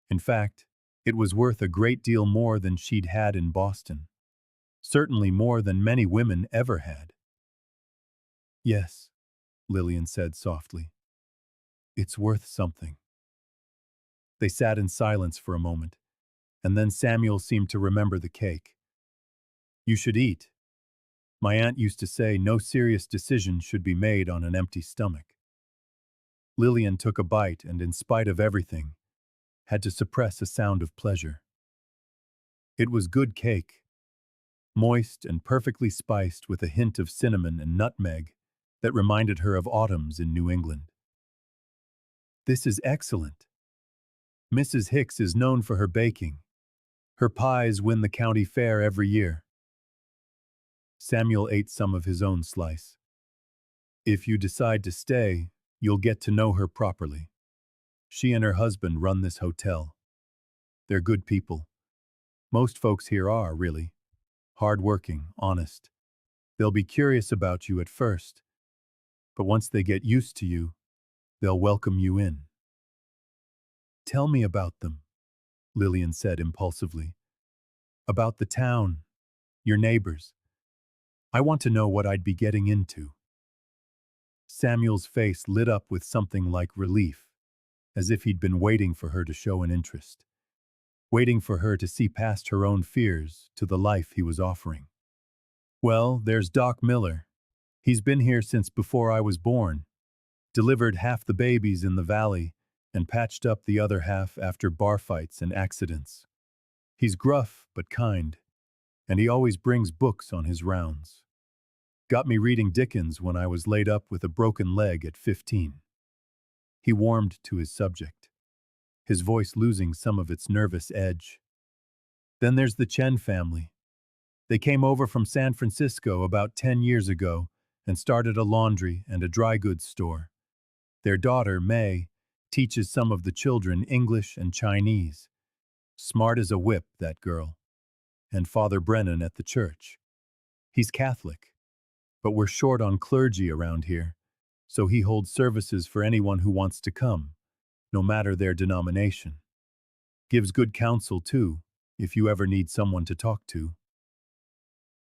In fact, it was worth a great deal more than she'd had in Boston. Certainly more than many women ever had. Yes, Lilian said softly. It's worth something. They sat in silence for a moment, and then Samuel seemed to remember the cake. You should eat. My aunt used to say no serious decision should be made on an empty stomach. Lilian took a bite and, in spite of everything, had to suppress a sound of pleasure. It was good cake. moist and perfectly spiced with a hint of cinnamon and nutmeg that reminded her of autumns in New England. This is excellent. Mrs. Hicks is known for her baking. Her pies win the county fair every year. Samuel ate some of his own slice. If you decide to stay, you'll get to know her properly. She and her husband run this hotel. They're good people. Most folks here are, really. Hard-working, honest. They'll be curious about you at first, but once they get used to you, they'll welcome you in. Tell me about them, Lilian said impulsively. About the town, your neighbors. I want to know what I'd be getting into. Samuel's face lit up with something like relief, as if he'd been waiting for her to show an interest, waiting for her to see past her own fears to the life he was offering. Well, there's Doc Miller. He's been here since before I was born, delivered half the babies in the valley, and patched up the other half after bar fights and accidents. He's gruff but kind, and he always brings books on his rounds. Got me reading Dickens when I was laid up with a broken leg at 15. He warmed to his subject, his voice losing some of its nervous edge. Then there's the Chen family. They came over from San Francisco about 10 years ago and started a laundry and a dry goods store. Their daughter, May, teaches some of the children English and Chinese. Smart as a whip, that girl. And Father Brennan at the church. He's Catholic, but we're short on clergy around here, so he holds services for anyone who wants to come, no matter their denomination. Gives good counsel, too, if you ever need someone to talk to.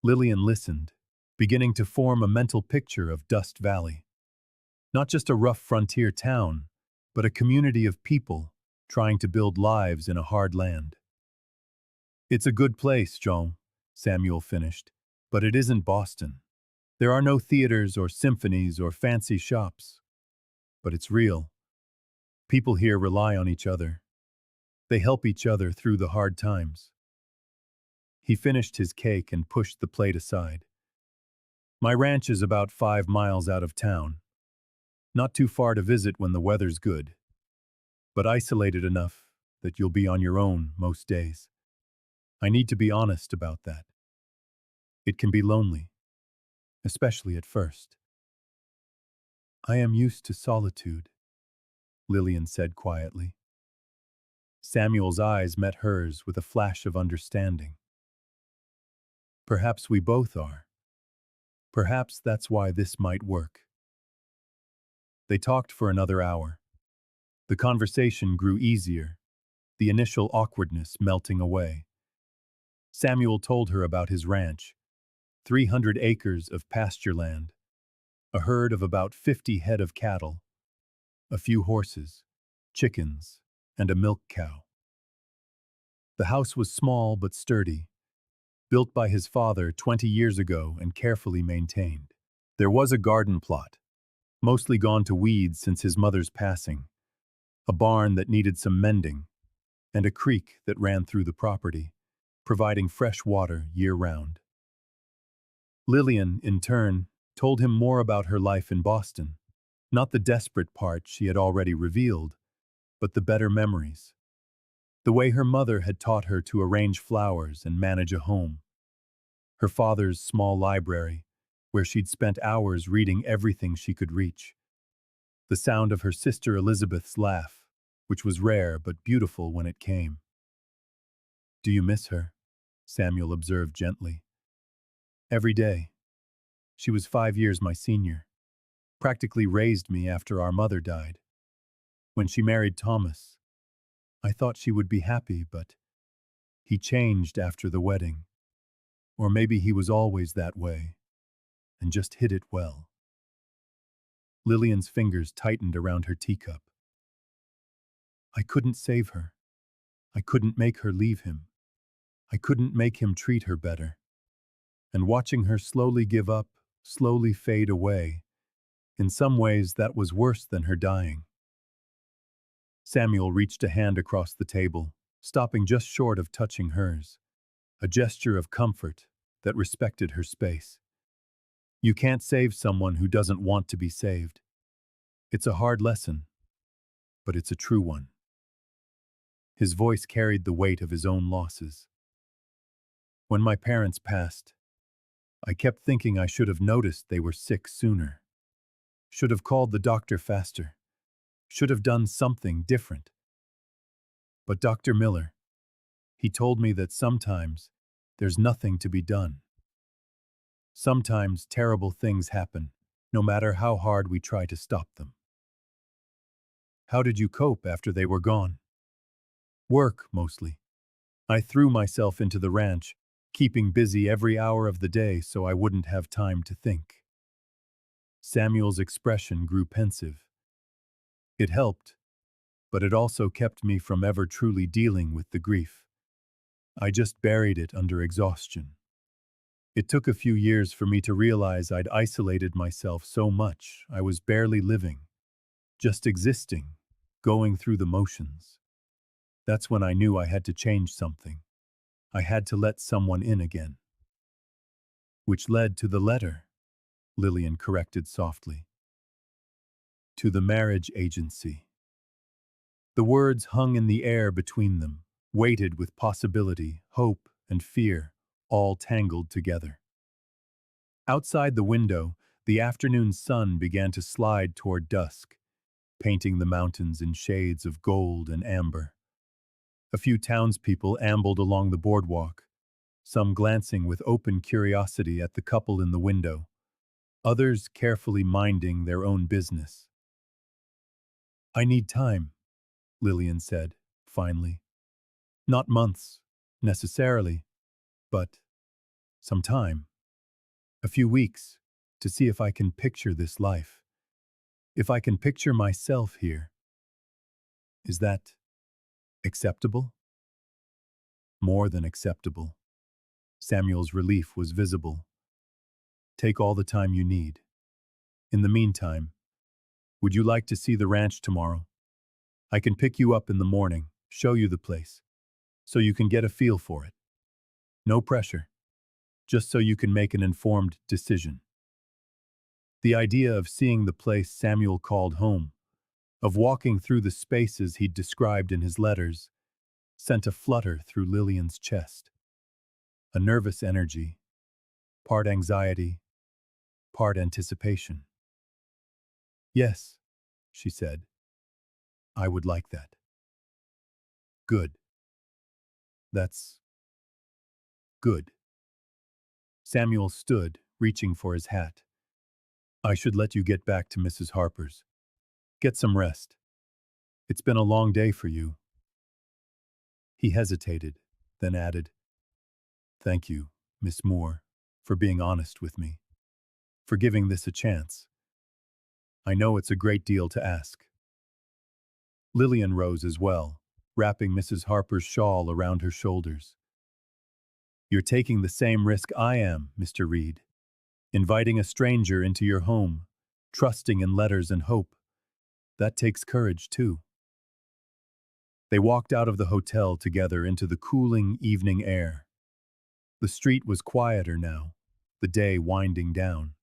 Lilian listened, beginning to form a mental picture of Dust Valley. Not just a rough frontier town, but a community of people trying to build lives in a hard land. It's a good place, Jean, Samuel finished, but it isn't Boston. There are no theaters or symphonies or fancy shops. But it's real. People here rely on each other. They help each other through the hard times. He finished his cake and pushed the plate aside. My ranch is about 5 miles out of town. Not too far to visit when the weather's good, but isolated enough that you'll be on your own most days. I need to be honest about that. It can be lonely, especially at first. I am used to solitude, Lilian said quietly. Samuel's eyes met hers with a flash of understanding. Perhaps we both are. Perhaps that's why this might work. They talked for another hour. The conversation grew easier, the initial awkwardness melting away. Samuel told her about his ranch, 300 acres of pasture land, a herd of about 50 head of cattle, a few horses, chickens, and a milk cow. The house was small but sturdy, built by his father 20 years ago and carefully maintained. There was a garden plot, mostly gone to weeds since his mother's passing, a barn that needed some mending, and a creek that ran through the property, providing fresh water year-round. Lilian, in turn, told him more about her life in Boston, not the desperate part she had already revealed, but the better memories. The way her mother had taught her to arrange flowers and manage a home. Her father's small library, where she'd spent hours reading everything she could reach. The sound of her sister Elizabeth's laugh, which was rare but beautiful when it came. Do you miss her? Samuel observed gently. Every day. She was 5 years my senior. Practically raised me after our mother died. When she married Thomas, I thought she would be happy, but he changed after the wedding. Or maybe he was always that way, and just hid it well. Lilian's fingers tightened around her teacup. I couldn't save her. I couldn't make her leave him. I couldn't make him treat her better. And watching her slowly give up, slowly fade away, in some ways that was worse than her dying. Samuel reached a hand across the table, stopping just short of touching hers. A gesture of comfort, that respected her space. You can't save someone who doesn't want to be saved. It's a hard lesson, but it's a true one. His voice carried the weight of his own losses. When my parents passed, I kept thinking I should have noticed they were sick sooner. Should have called the doctor faster. Should have done something different. But Dr. Miller, he told me that sometimes there's nothing to be done. Sometimes terrible things happen, no matter how hard we try to stop them. How did you cope after they were gone? Work, mostly. I threw myself into the ranch, keeping busy every hour of the day so I wouldn't have time to think. Samuel's expression grew pensive. It helped, but it also kept me from ever truly dealing with the grief. I just buried it under exhaustion. It took a few years for me to realize I'd isolated myself so much I was barely living, just existing, going through the motions. That's when I knew I had to change something. I had to let someone in again. Which led to the letter, Lilian corrected softly. To the marriage agency. The words hung in the air between them, weighted with possibility, hope, and fear, all tangled together. Outside the window, the afternoon sun began to slide toward dusk, painting the mountains in shades of gold and amber. A few townspeople ambled along the boardwalk, some glancing with open curiosity at the couple in the window, others carefully minding their own business. I need time, Lilian said, finally. Not months, necessarily, but some time. A few weeks, to see if I can picture this life. If I can picture myself here. Is that acceptable? More than acceptable. Samuel's relief was visible. Take all the time you need. In the meantime, would you like to see the ranch tomorrow? I can pick you up in the morning, show you the place, so you can get a feel for it. No pressure, just so you can make an informed decision. The idea of seeing the place Samuel called home, of walking through the spaces he'd described in his letters, sent a flutter through Lilian's chest. A nervous energy, part anxiety, part anticipation. Yes, she said. I would like that. Good. That's good. Samuel stood, reaching for his hat. I should let you get back to Mrs. Harper's. Get some rest. It's been a long day for you. He hesitated, then added, Thank you, Miss Moore, for being honest with me, for giving this a chance. I know it's a great deal to ask. Lilian rose as well, wrapping Mrs. Harper's shawl around her shoulders. You're taking the same risk I am, Mr. Reed. Inviting a stranger into your home, trusting in letters and hope. That takes courage, too. They walked out of the hotel together into the cooling evening air. The street was quieter now, the day winding down.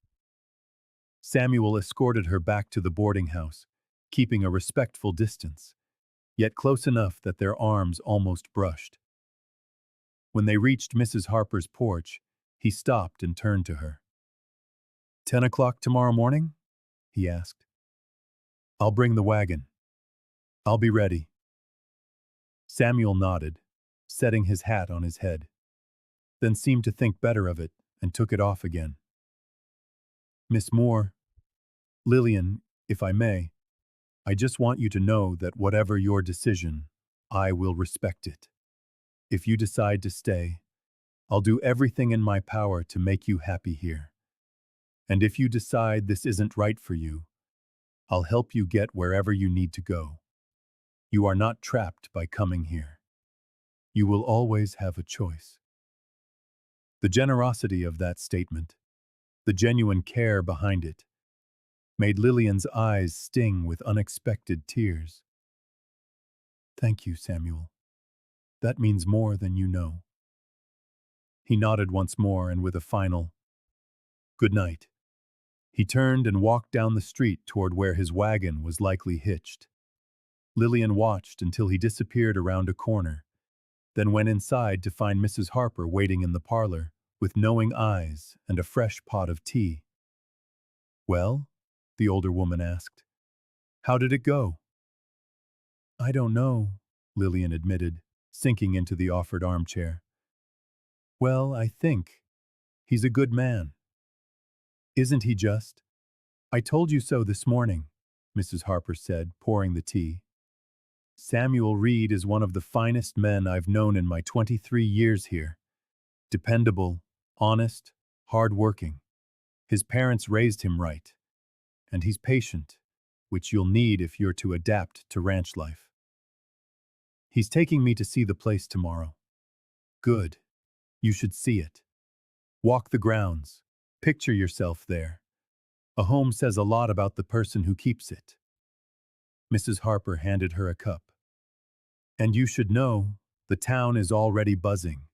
Samuel escorted her back to the boarding house, keeping a respectful distance, yet close enough that their arms almost brushed. When they reached Mrs. Harper's porch, he stopped and turned to her. 10 o'clock tomorrow morning? He asked. I'll bring the wagon. I'll be ready. Samuel nodded, setting his hat on his head, then seemed to think better of it and took it off again. Miss Moore, Lilian, if I may, I just want you to know that whatever your decision, I will respect it. If you decide to stay, I'll do everything in my power to make you happy here. And if you decide this isn't right for you, I'll help you get wherever you need to go. You are not trapped by coming here. You will always have a choice. The generosity of that statement, the genuine care behind it, made Lilian's eyes sting with unexpected tears. Thank you, Samuel. That means more than you know. He nodded once more, and with a final, "Good night," he turned and walked down the street toward where his wagon was likely hitched. Lilian watched until he disappeared around a corner, then went inside to find Mrs. Harper waiting in the parlor, with knowing eyes and a fresh pot of tea. "Well?" the older woman asked. "How did it go?" "I don't know," Lilian admitted, sinking into the offered armchair. "Well, I think. He's a good man. Isn't he just?" "I told you so this morning," Mrs. Harper said, pouring the tea. "Samuel Reed is one of the finest men I've known in my 23 years here. Dependable, honest, hard-working. His parents raised him right. And he's patient, which you'll need if you're to adapt to ranch life. He's taking me to see the place tomorrow." "Good. You should see it. Walk the grounds. Picture yourself there. A home says a lot about the person who keeps it." Mrs. Harper handed her a cup. "And you should know, the town is already buzzing,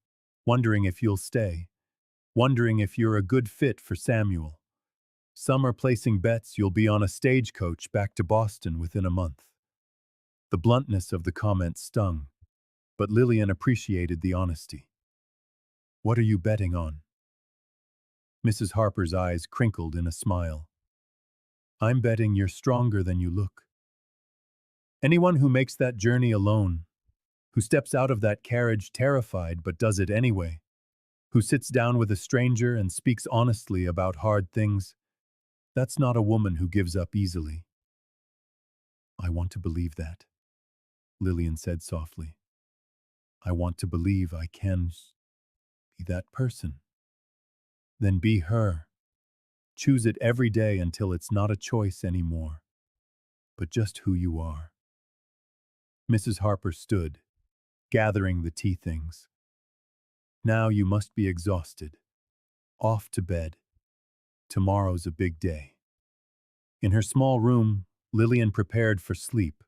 wondering if you'll stay, wondering if you're a good fit for Samuel. Some are placing bets you'll be on a stagecoach back to Boston within a month." The bluntness of the comment stung, but Lilian appreciated the honesty. "What are you betting on?" Mrs. Harper's eyes crinkled in a smile. "I'm betting you're stronger than you look. Anyone who makes that journey alone, who steps out of that carriage terrified but does it anyway, who sits down with a stranger and speaks honestly about hard things, that's not a woman who gives up easily." "I want to believe that," Lilian said softly. "I want to believe I can be that person." "Then be her. Choose it every day until it's not a choice anymore, but just who you are." Mrs. Harper stood, gathering the tea things. "Now you must be exhausted. Off to bed. Tomorrow's a big day." In her small room, Lilian prepared for sleep,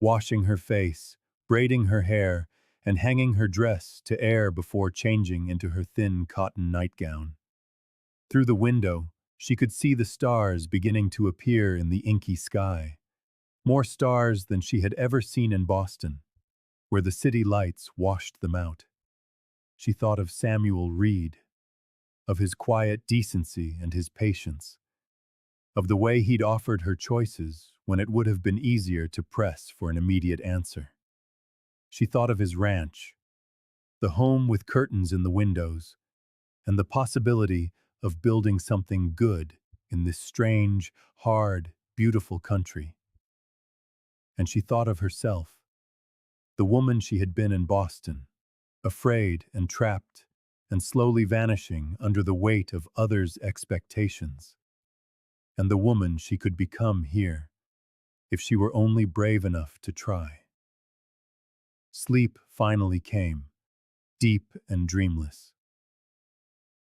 washing her face, braiding her hair, and hanging her dress to air before changing into her thin cotton nightgown. Through the window, she could see the stars beginning to appear in the inky sky, more stars than she had ever seen in Boston, where the city lights washed them out. She thought of Samuel Reed, of his quiet decency and his patience, of the way he'd offered her choices when it would have been easier to press for an immediate answer. She thought of his ranch, the home with curtains in the windows, and the possibility of building something good in this strange, hard, beautiful country. And she thought of herself, the woman she had been in Boston, afraid and trapped and slowly vanishing under the weight of others' expectations, and the woman she could become here, if she were only brave enough to try. Sleep finally came, deep and dreamless.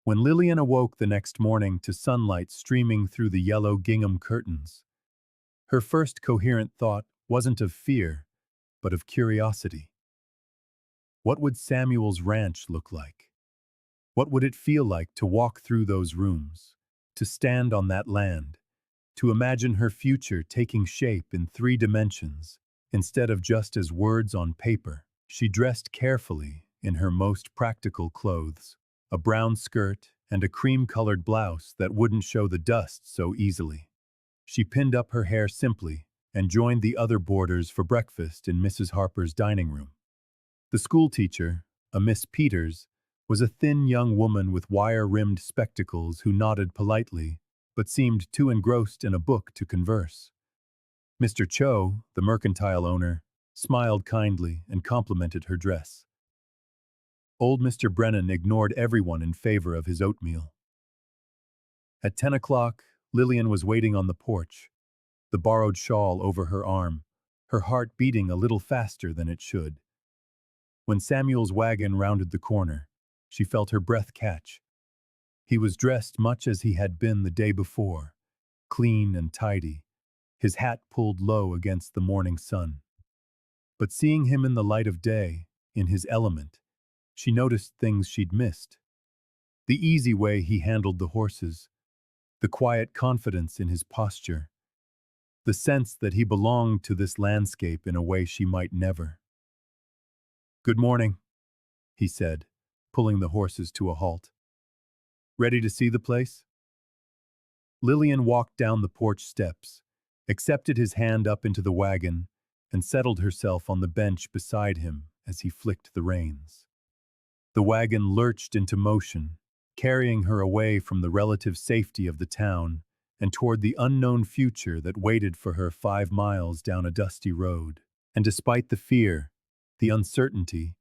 When Lilian awoke the next morning to sunlight streaming through the yellow gingham curtains, her first coherent thought wasn't of fear, but of curiosity. What would Samuel's ranch look like? What would it feel like to walk through those rooms, to stand on that land, to imagine her future taking shape in 3 dimensions, instead of just as words on paper? She dressed carefully in her most practical clothes, a brown skirt and a cream-colored blouse that wouldn't show the dust so easily. She pinned up her hair simply and joined the other boarders for breakfast in Mrs. Harper's dining room. The schoolteacher, a Miss Peters, was a thin young woman with wire-rimmed spectacles who nodded politely, but seemed too engrossed in a book to converse. Mr. Cho, the mercantile owner, smiled kindly and complimented her dress. Old Mr. Brennan ignored everyone in favor of his oatmeal. At 10 o'clock, Lilian was waiting on the porch, the borrowed shawl over her arm, her heart beating a little faster than it should. When Samuel's wagon rounded the corner, she felt her breath catch. He was dressed much as he had been the day before, clean and tidy, his hat pulled low against the morning sun. But seeing him in the light of day, in his element, she noticed things she'd missed. The easy way he handled the horses, the quiet confidence in his posture, the sense that he belonged to this landscape in a way she might never. "Good morning," he said, pulling the horses to a halt. "Ready to see the place?" Lilian walked down the porch steps, accepted his hand up into the wagon, and settled herself on the bench beside him as he flicked the reins. The wagon lurched into motion, carrying her away from the relative safety of the town and toward the unknown future that waited for her 5 miles down a dusty road. And despite the fear, the uncertainty,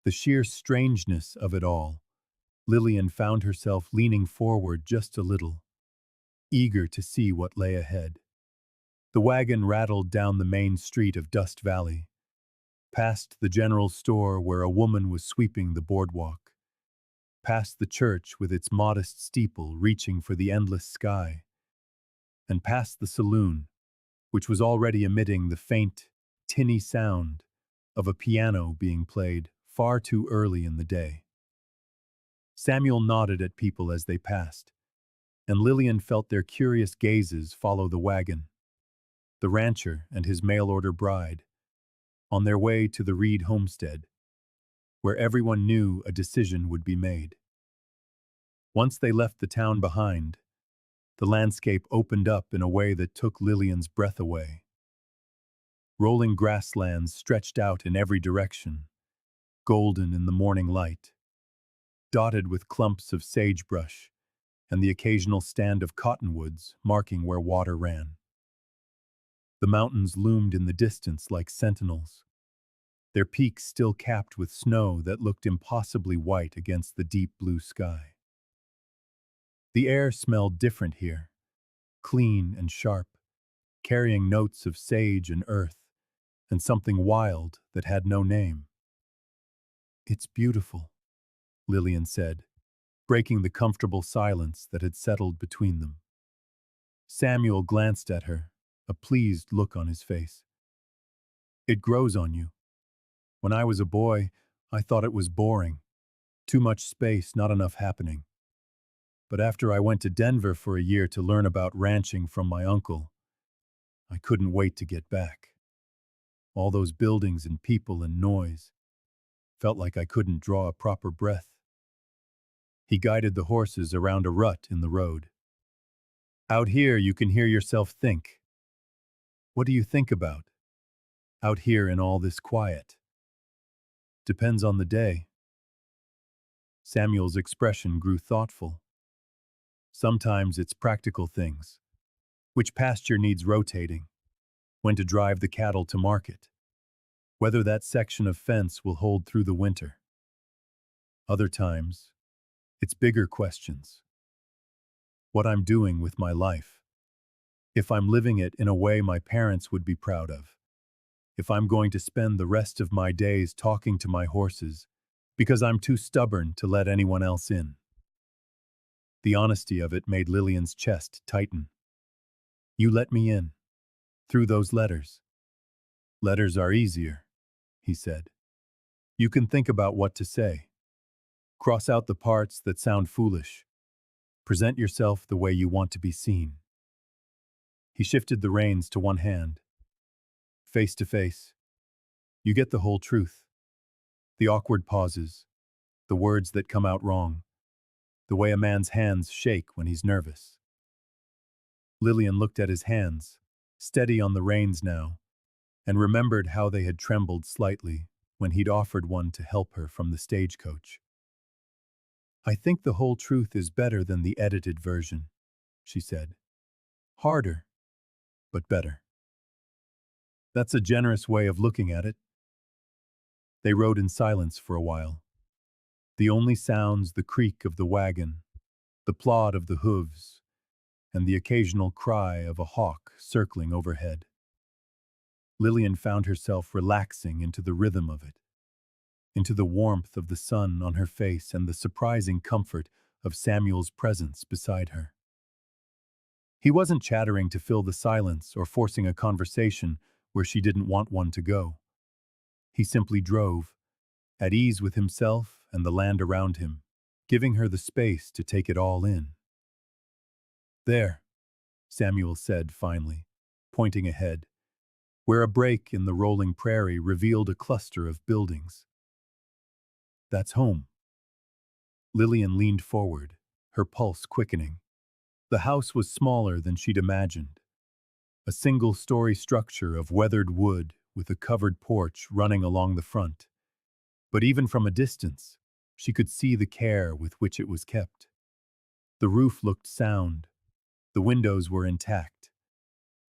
the sheer strangeness of it all, Lilian found herself leaning forward just a little, eager to see what lay ahead. The wagon rattled down the main street of Dust Valley, past the general store where a woman was sweeping the boardwalk, past the church with its modest steeple reaching for the endless sky, and past the saloon, which was already emitting the faint, tinny sound of a piano being played far too early in the day. Samuel nodded at people as they passed, and Lilian felt their curious gazes follow the wagon, the rancher and his mail-order bride, on their way to the Reed homestead, where everyone knew a decision would be made. Once they left the town behind, the landscape opened up in a way that took Lilian's breath away. Rolling grasslands stretched out in every direction, golden in the morning light, dotted with clumps of sagebrush and the occasional stand of cottonwoods marking where water ran. The mountains loomed in the distance like sentinels, their peaks still capped with snow that looked impossibly white against the deep blue sky. The air smelled different here, clean and sharp, carrying notes of sage and earth, and something wild that had no name. "It's beautiful," Lilian said, breaking the comfortable silence that had settled between them. Samuel glanced at her, a pleased look on his face. "It grows on you. When I was a boy, I thought it was boring. Too much space, not enough happening. But after I went to Denver for a year to learn about ranching from my uncle, I couldn't wait to get back. All those buildings and people and noise. Felt like I couldn't draw a proper breath." He guided the horses around a rut in the road. "Out here you can hear yourself think. What do you think about? Out here in all this quiet?" "Depends on the day." Samuel's expression grew thoughtful. "Sometimes it's practical things. Which pasture needs rotating? When to drive the cattle to market? Whether that section of fence will hold through the winter? Other times, it's bigger questions. What I'm doing with my life. If I'm living it in a way my parents would be proud of. If I'm going to spend the rest of my days talking to my horses because I'm too stubborn to let anyone else in." The honesty of it made Lilian's chest tighten. "You let me in. Through those letters." "Letters are easier," he said. "You can think about what to say. Cross out the parts that sound foolish. Present yourself the way you want to be seen." He shifted the reins to one hand. "Face to face. You get the whole truth. The awkward pauses, the words that come out wrong, the way a man's hands shake when he's nervous." Lilian looked at his hands, steady on the reins now, and remembered how they had trembled slightly when he'd offered one to help her from the stagecoach. "I think the whole truth is better than the edited version," she said. "Harder, but better." "That's a generous way of looking at it." They rode in silence for a while. The only sounds the creak of the wagon, the plod of the hooves, and the occasional cry of a hawk circling overhead. Lilian found herself relaxing into the rhythm of it, into the warmth of the sun on her face and the surprising comfort of Samuel's presence beside her. He wasn't chattering to fill the silence or forcing a conversation where she didn't want one to go. He simply drove, at ease with himself and the land around him, giving her the space to take it all in. There, Samuel said finally, pointing ahead, where a break in the rolling prairie revealed a cluster of buildings. That's home. Lilian leaned forward, her pulse quickening. The house was smaller than she'd imagined. A single-story structure of weathered wood with a covered porch running along the front. But even from a distance, she could see the care with which it was kept. The roof looked sound, the windows were intact,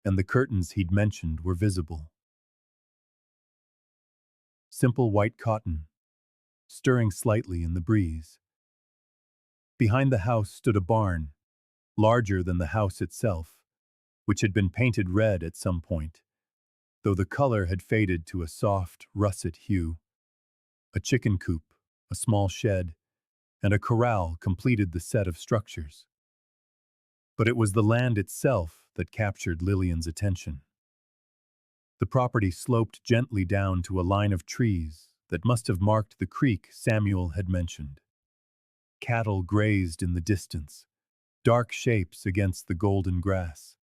and the curtains he'd mentioned were visible. Simple white cotton, stirring slightly in the breeze. Behind the house stood a barn, larger than the house itself, which had been painted red at some point, though the color had faded to a soft, russet hue. A chicken coop, a small shed, and a corral completed the set of structures. But it was the land itself that captured Lilian's attention. The property sloped gently down to a line of trees that must have marked the creek Samuel had mentioned. Cattle grazed in the distance, dark shapes against the golden grass.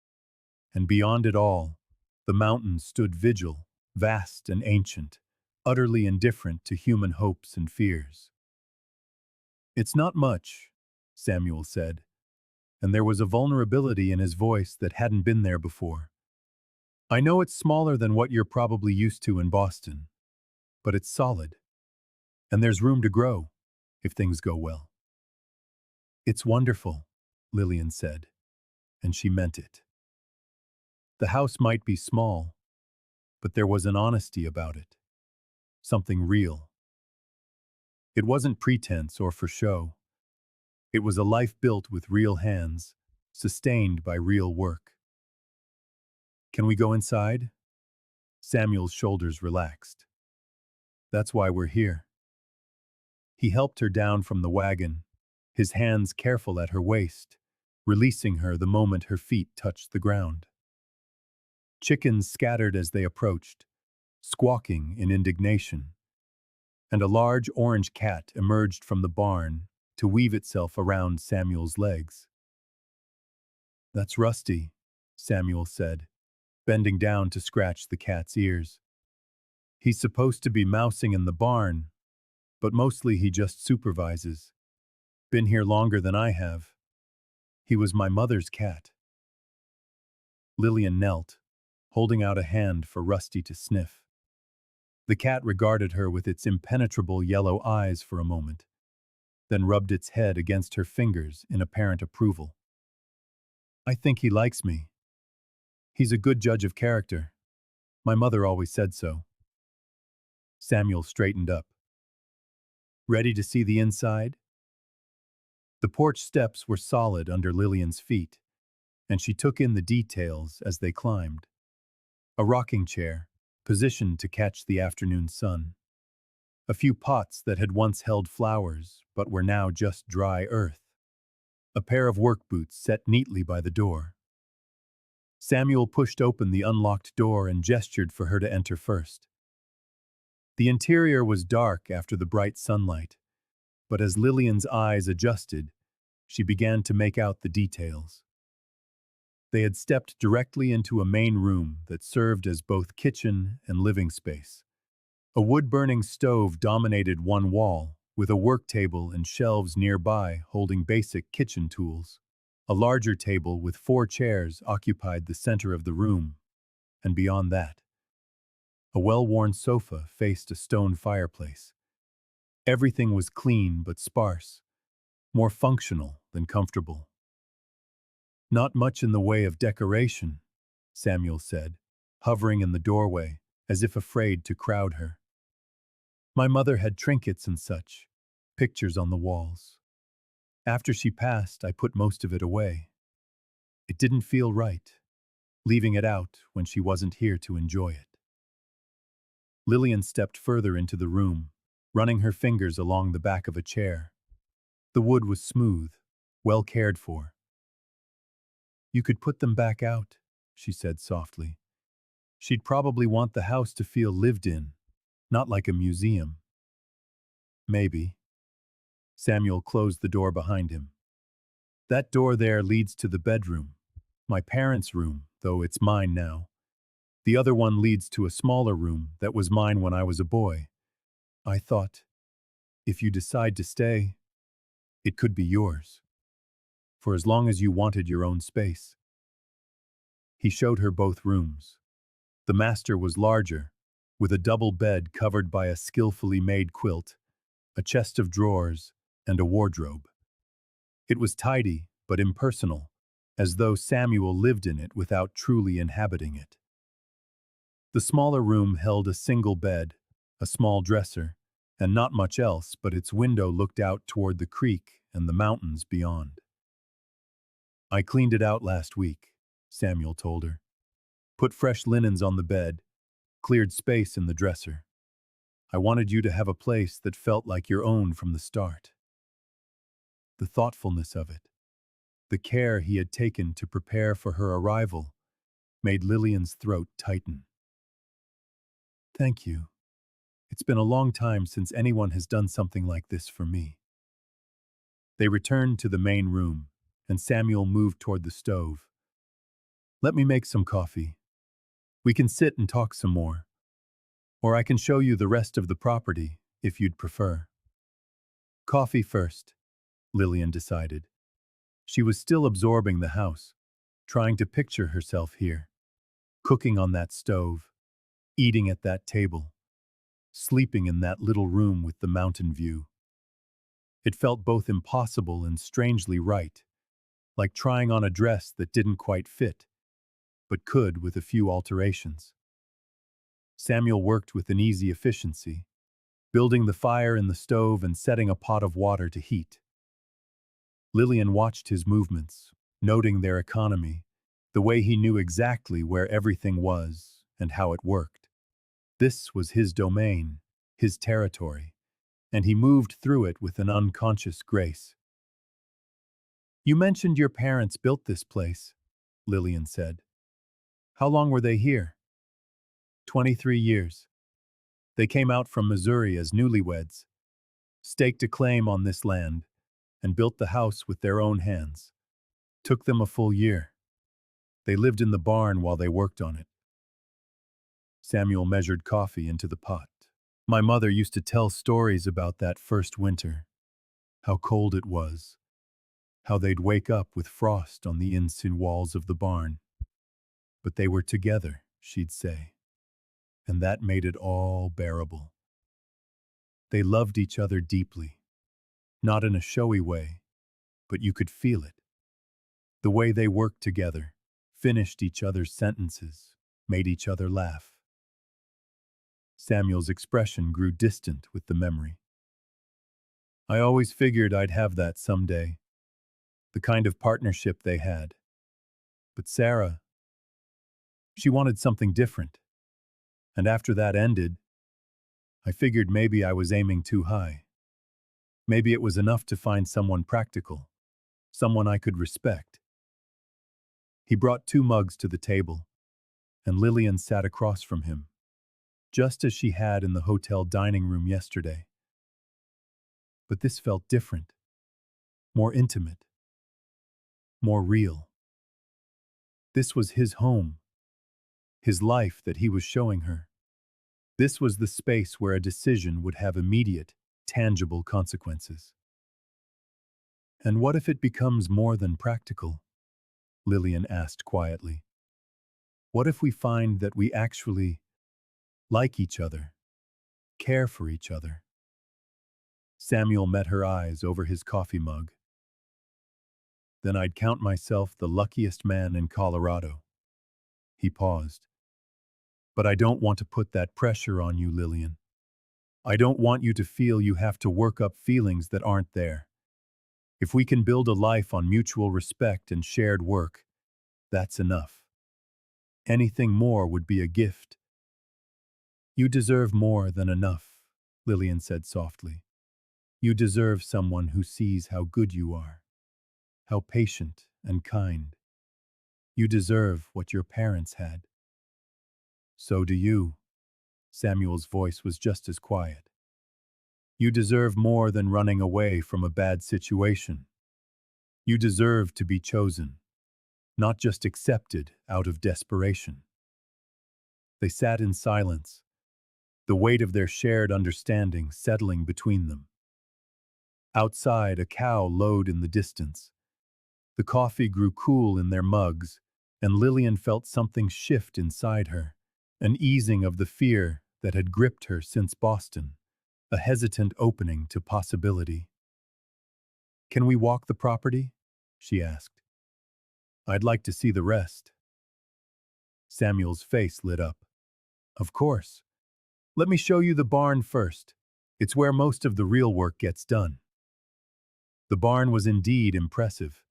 And beyond it all, the mountains stood vigil, vast and ancient, utterly indifferent to human hopes and fears. "It's not much," Samuel said, and there was a vulnerability in his voice that hadn't been there before. "I know it's smaller than what you're probably used to in Boston, but it's solid. And there's room to grow, if things go well." "It's wonderful," Lilian said, and she meant it. The house might be small, but there was an honesty about it. Something real. It wasn't pretense or for show. It was a life built with real hands, sustained by real work. "Can we go inside?" Samuel's shoulders relaxed. "That's why we're here." He helped her down from the wagon, his hands careful at her waist, releasing her the moment her feet touched the ground. Chickens scattered as they approached, squawking in indignation, and a large orange cat emerged from the barn to weave itself around Samuel's legs. "That's Rusty," Samuel said, bending down to scratch the cat's ears. "He's supposed to be mousing in the barn, but mostly he just supervises. Been here longer than I have. He was my mother's cat." Lilian knelt, holding out a hand for Rusty to sniff. The cat regarded her with its impenetrable yellow eyes for a moment, then rubbed its head against her fingers in apparent approval. "I think he likes me. He's a good judge of character. My mother always said so." Samuel straightened up. "Ready to see the inside?" The porch steps were solid under Lilian's feet, and she took in the details as they climbed. A rocking chair, positioned to catch the afternoon sun. A few pots that had once held flowers, but were now just dry earth. A pair of work boots set neatly by the door. Samuel pushed open the unlocked door and gestured for her to enter first. The interior was dark after the bright sunlight, but as Lilian's eyes adjusted, she began to make out the details. They had stepped directly into a main room that served as both kitchen and living space. A wood-burning stove dominated one wall, with a work table and shelves nearby holding basic kitchen tools. A larger table with 4 chairs occupied the center of the room, and beyond that, a well-worn sofa faced a stone fireplace. Everything was clean but sparse, more functional than comfortable. "Not much in the way of decoration," Samuel said, hovering in the doorway, as if afraid to crowd her. "My mother had trinkets and such, pictures on the walls. After she passed, I put most of it away. It didn't feel right, leaving it out when she wasn't here to enjoy it." Lilian stepped further into the room, running her fingers along the back of a chair. The wood was smooth, well cared for. "You could put them back out," she said softly. "She'd probably want the house to feel lived in, not like a museum." "Maybe." Samuel closed the door behind him. That door there leads to the bedroom. My parents' room, though it's mine now. The other one leads to a smaller room that was mine when I was a boy. I thought, if you decide to stay, it could be yours. For as long as you wanted your own space. He showed her both rooms. The master was larger, with a double bed covered by a skillfully made quilt, a chest of drawers, and a wardrobe. It was tidy, but impersonal, as though Samuel lived in it without truly inhabiting it. The smaller room held a single bed, a small dresser, and not much else, but its window looked out toward the creek and the mountains beyond. I cleaned it out last week, Samuel told her. Put fresh linens on the bed, cleared space in the dresser. I wanted you to have a place that felt like your own from the start. The thoughtfulness of it, the care he had taken to prepare for her arrival, made Lilian's throat tighten. Thank you. It's been a long time since anyone has done something like this for me. They returned to the main room, and Samuel moved toward the stove. Let me make some coffee. We can sit and talk some more. Or I can show you the rest of the property, if you'd prefer. Coffee first, Lilian decided. She was still absorbing the house, trying to picture herself here, cooking on that stove, eating at that table, sleeping in that little room with the mountain view. It felt both impossible and strangely right, like trying on a dress that didn't quite fit, but could with a few alterations. Samuel worked with an easy efficiency, building the fire in the stove and setting a pot of water to heat. Lilian watched his movements, noting their economy, the way he knew exactly where everything was and how it worked. This was his domain, his territory, and he moved through it with an unconscious grace. You mentioned your parents built this place, Lilian said. How long were they here? 23 years. They came out from Missouri as newlyweds, staked a claim on this land, and built the house with their own hands. Took them a full year. They lived in the barn while they worked on it. Samuel measured coffee into the pot. My mother used to tell stories about that first winter, how cold it was, how they'd wake up with frost on the inside walls of the barn. But they were together, she'd say, and that made it all bearable. They loved each other deeply, not in a showy way, but you could feel it. The way they worked together, finished each other's sentences, made each other laugh. Samuel's expression grew distant with the memory. I always figured I'd have that someday, the kind of partnership they had. But Sarah, she wanted something different. And after that ended, I figured maybe I was aiming too high. Maybe it was enough to find someone practical, someone I could respect. He brought 2 mugs to the table, and Lilian sat across from him, just as she had in the hotel dining room yesterday. But this felt different, more intimate, more real. This was his home, his life that he was showing her. This was the space where a decision would have immediate, tangible consequences. And what if it becomes more than practical? Lilian asked quietly. What if we find that we actually like each other, care for each other? Samuel met her eyes over his coffee mug. Then I'd count myself the luckiest man in Colorado. He paused. But I don't want to put that pressure on you, Lilian. I don't want you to feel you have to work up feelings that aren't there. If we can build a life on mutual respect and shared work, that's enough. Anything more would be a gift. You deserve more than enough, Lilian said softly. You deserve someone who sees how good you are, how patient and kind. You deserve what your parents had. So do you. Samuel's voice was just as quiet. You deserve more than running away from a bad situation. You deserve to be chosen, not just accepted out of desperation. They sat in silence, the weight of their shared understanding settling between them. Outside, a cow lowed in the distance. The coffee grew cool in their mugs, and Lilian felt something shift inside her, an easing of the fear that had gripped her since Boston, a hesitant opening to possibility. "Can we walk the property?" she asked. "I'd like to see the rest." Samuel's face lit up. "Of course. Let me show you the barn first. It's where most of the real work gets done." The barn was indeed impressive.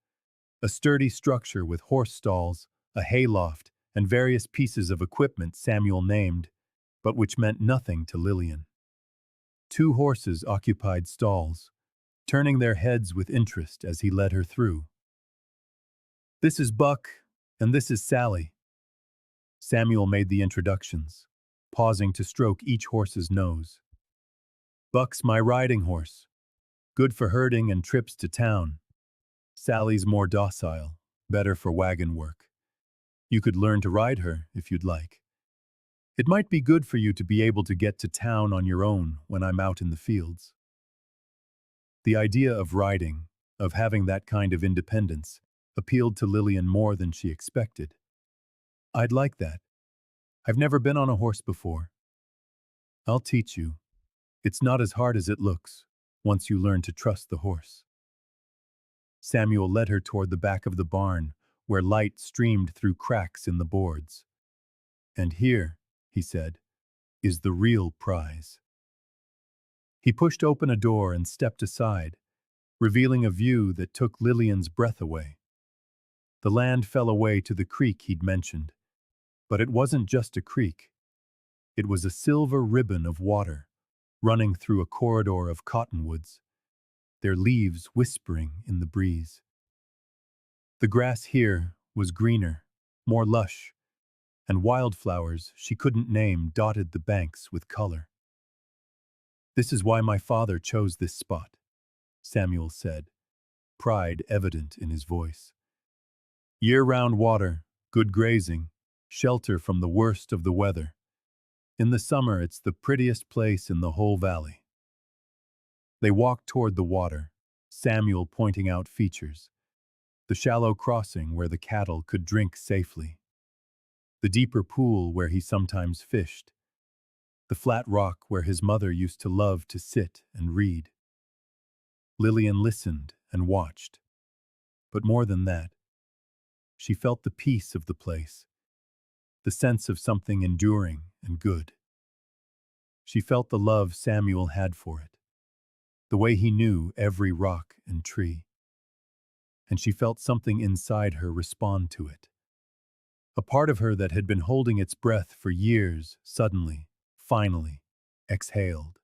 A sturdy structure with horse stalls, a hayloft, and various pieces of equipment Samuel named, but which meant nothing to Lilian. 2 horses occupied stalls, turning their heads with interest as he led her through. "This is Buck, and this is Sally." Samuel made the introductions, pausing to stroke each horse's nose. "Buck's my riding horse, good for herding and trips to town. Sally's more docile, better for wagon work. You could learn to ride her if you'd like. It might be good for you to be able to get to town on your own when I'm out in the fields." The idea of riding, of having that kind of independence, appealed to Lilian more than she expected. "I'd like that. I've never been on a horse before." "I'll teach you. It's not as hard as it looks, once you learn to trust the horse." Samuel led her toward the back of the barn, where light streamed through cracks in the boards. "And here," he said, "is the real prize." He pushed open a door and stepped aside, revealing a view that took Lilian's breath away. The land fell away to the creek he'd mentioned, but it wasn't just a creek. It was a silver ribbon of water, running through a corridor of cottonwoods, their leaves whispering in the breeze. The grass here was greener, more lush, and wildflowers she couldn't name dotted the banks with color. "This is why my father chose this spot," Samuel said, pride evident in his voice. "Year-round water, good grazing, shelter from the worst of the weather. In the summer, it's the prettiest place in the whole valley." They walked toward the water, Samuel pointing out features. The shallow crossing where the cattle could drink safely. The deeper pool where he sometimes fished. The flat rock where his mother used to love to sit and read. Lilian listened and watched. But more than that, she felt the peace of the place, the sense of something enduring and good. She felt the love Samuel had for it, the way he knew every rock and tree. And she felt something inside her respond to it. A part of her that had been holding its breath for years suddenly, finally, exhaled.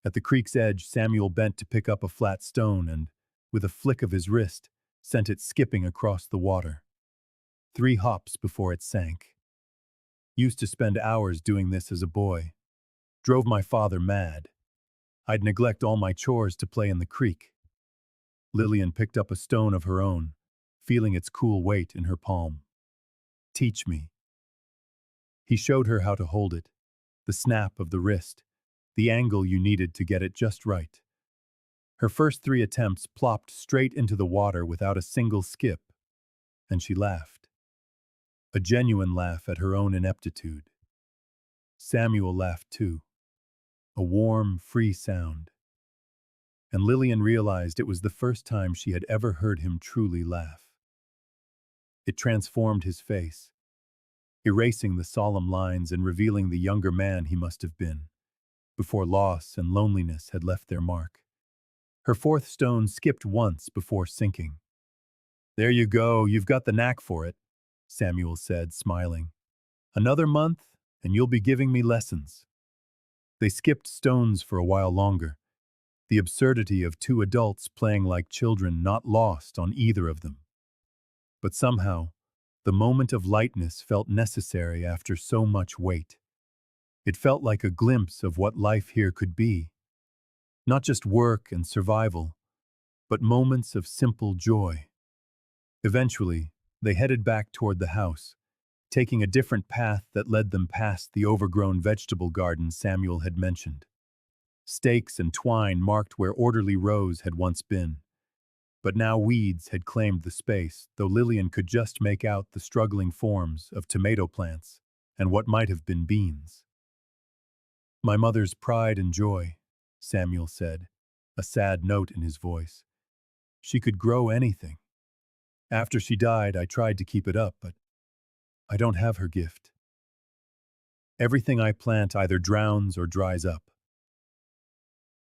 At the creek's edge, Samuel bent to pick up a flat stone and, with a flick of his wrist, sent it skipping across the water. 3 hops before it sank. Used to spend hours doing this as a boy. Drove my father mad. I'd neglect all my chores to play in the creek. Lilian picked up a stone of her own, feeling its cool weight in her palm. "Teach me." He showed her how to hold it, the snap of the wrist, the angle you needed to get it just right. Her first 3 attempts plopped straight into the water without a single skip, and she laughed. A genuine laugh at her own ineptitude. Samuel laughed too, a warm, free sound. And Lilian realized it was the first time she had ever heard him truly laugh. It transformed his face, erasing the solemn lines and revealing the younger man he must have been, before loss and loneliness had left their mark. Her 4th stone skipped once before sinking. "There you go, you've got the knack for it," Samuel said, smiling. "Another month, and you'll be giving me lessons." They skipped stones for a while longer, the absurdity of 2 adults playing like children not lost on either of them. But somehow, the moment of lightness felt necessary after so much weight. It felt like a glimpse of what life here could be, Not just work and survival, but moments of simple joy. Eventually, they headed back toward the house, taking a different path that led them past the overgrown vegetable garden Samuel had mentioned. Stakes and twine marked where orderly rows had once been. But now weeds had claimed the space, though Lilian could just make out the struggling forms of tomato plants and what might have been beans. "My mother's pride and joy," Samuel said, a sad note in his voice. "She could grow anything. After she died, I tried to keep it up, but I don't have her gift. Everything I plant either drowns or dries up."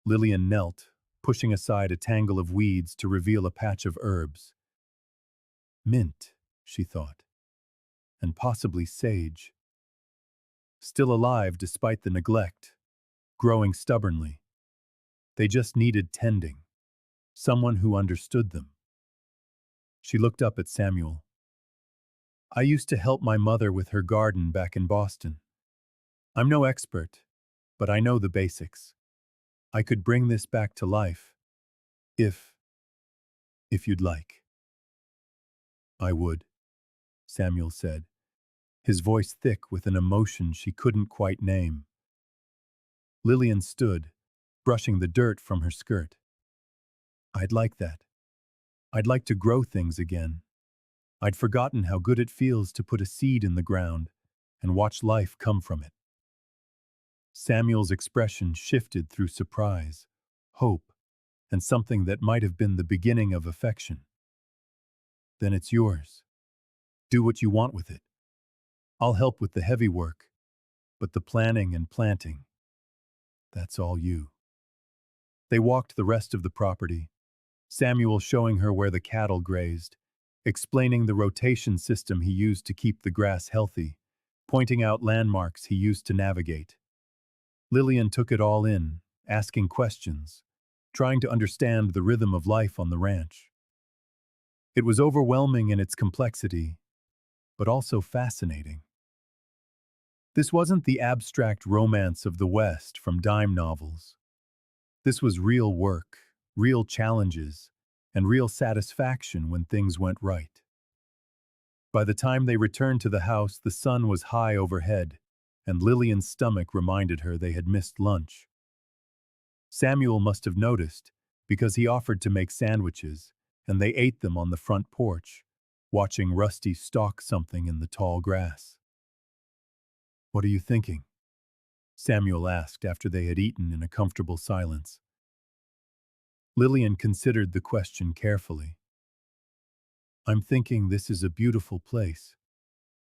Lilian knelt, pushing aside a tangle of weeds to reveal a patch of herbs. Mint, she thought, and possibly sage. Still alive despite the neglect, growing stubbornly. They just needed tending, someone who understood them. She looked up at Samuel. "I used to help my mother with her garden back in Boston. I'm no expert, but I know the basics. I could bring this back to life, if you'd like." "I would," Samuel said, his voice thick with an emotion she couldn't quite name. Lilian stood, brushing the dirt from her skirt. "I'd like that. I'd like to grow things again. I'd forgotten how good it feels to put a seed in the ground and watch life come from it." Samuel's expression shifted through surprise, hope, and something that might have been the beginning of affection. "Then it's yours. Do what you want with it. I'll help with the heavy work, but the planning and planting, that's all you." They walked the rest of the property, Samuel showing her where the cattle grazed, explaining the rotation system he used to keep the grass healthy, pointing out landmarks he used to navigate. Lilian took it all in, asking questions, trying to understand the rhythm of life on the ranch. It was overwhelming in its complexity, but also fascinating. This wasn't the abstract romance of the West from dime novels. This was real work, real challenges, and real satisfaction when things went right. By the time they returned to the house, the sun was high overhead, and Lilian's stomach reminded her they had missed lunch. Samuel must have noticed, because he offered to make sandwiches, and they ate them on the front porch, watching Rusty stalk something in the tall grass. "What are you thinking?" Samuel asked after they had eaten in a comfortable silence. Lilian considered the question carefully. "I'm thinking this is a beautiful place.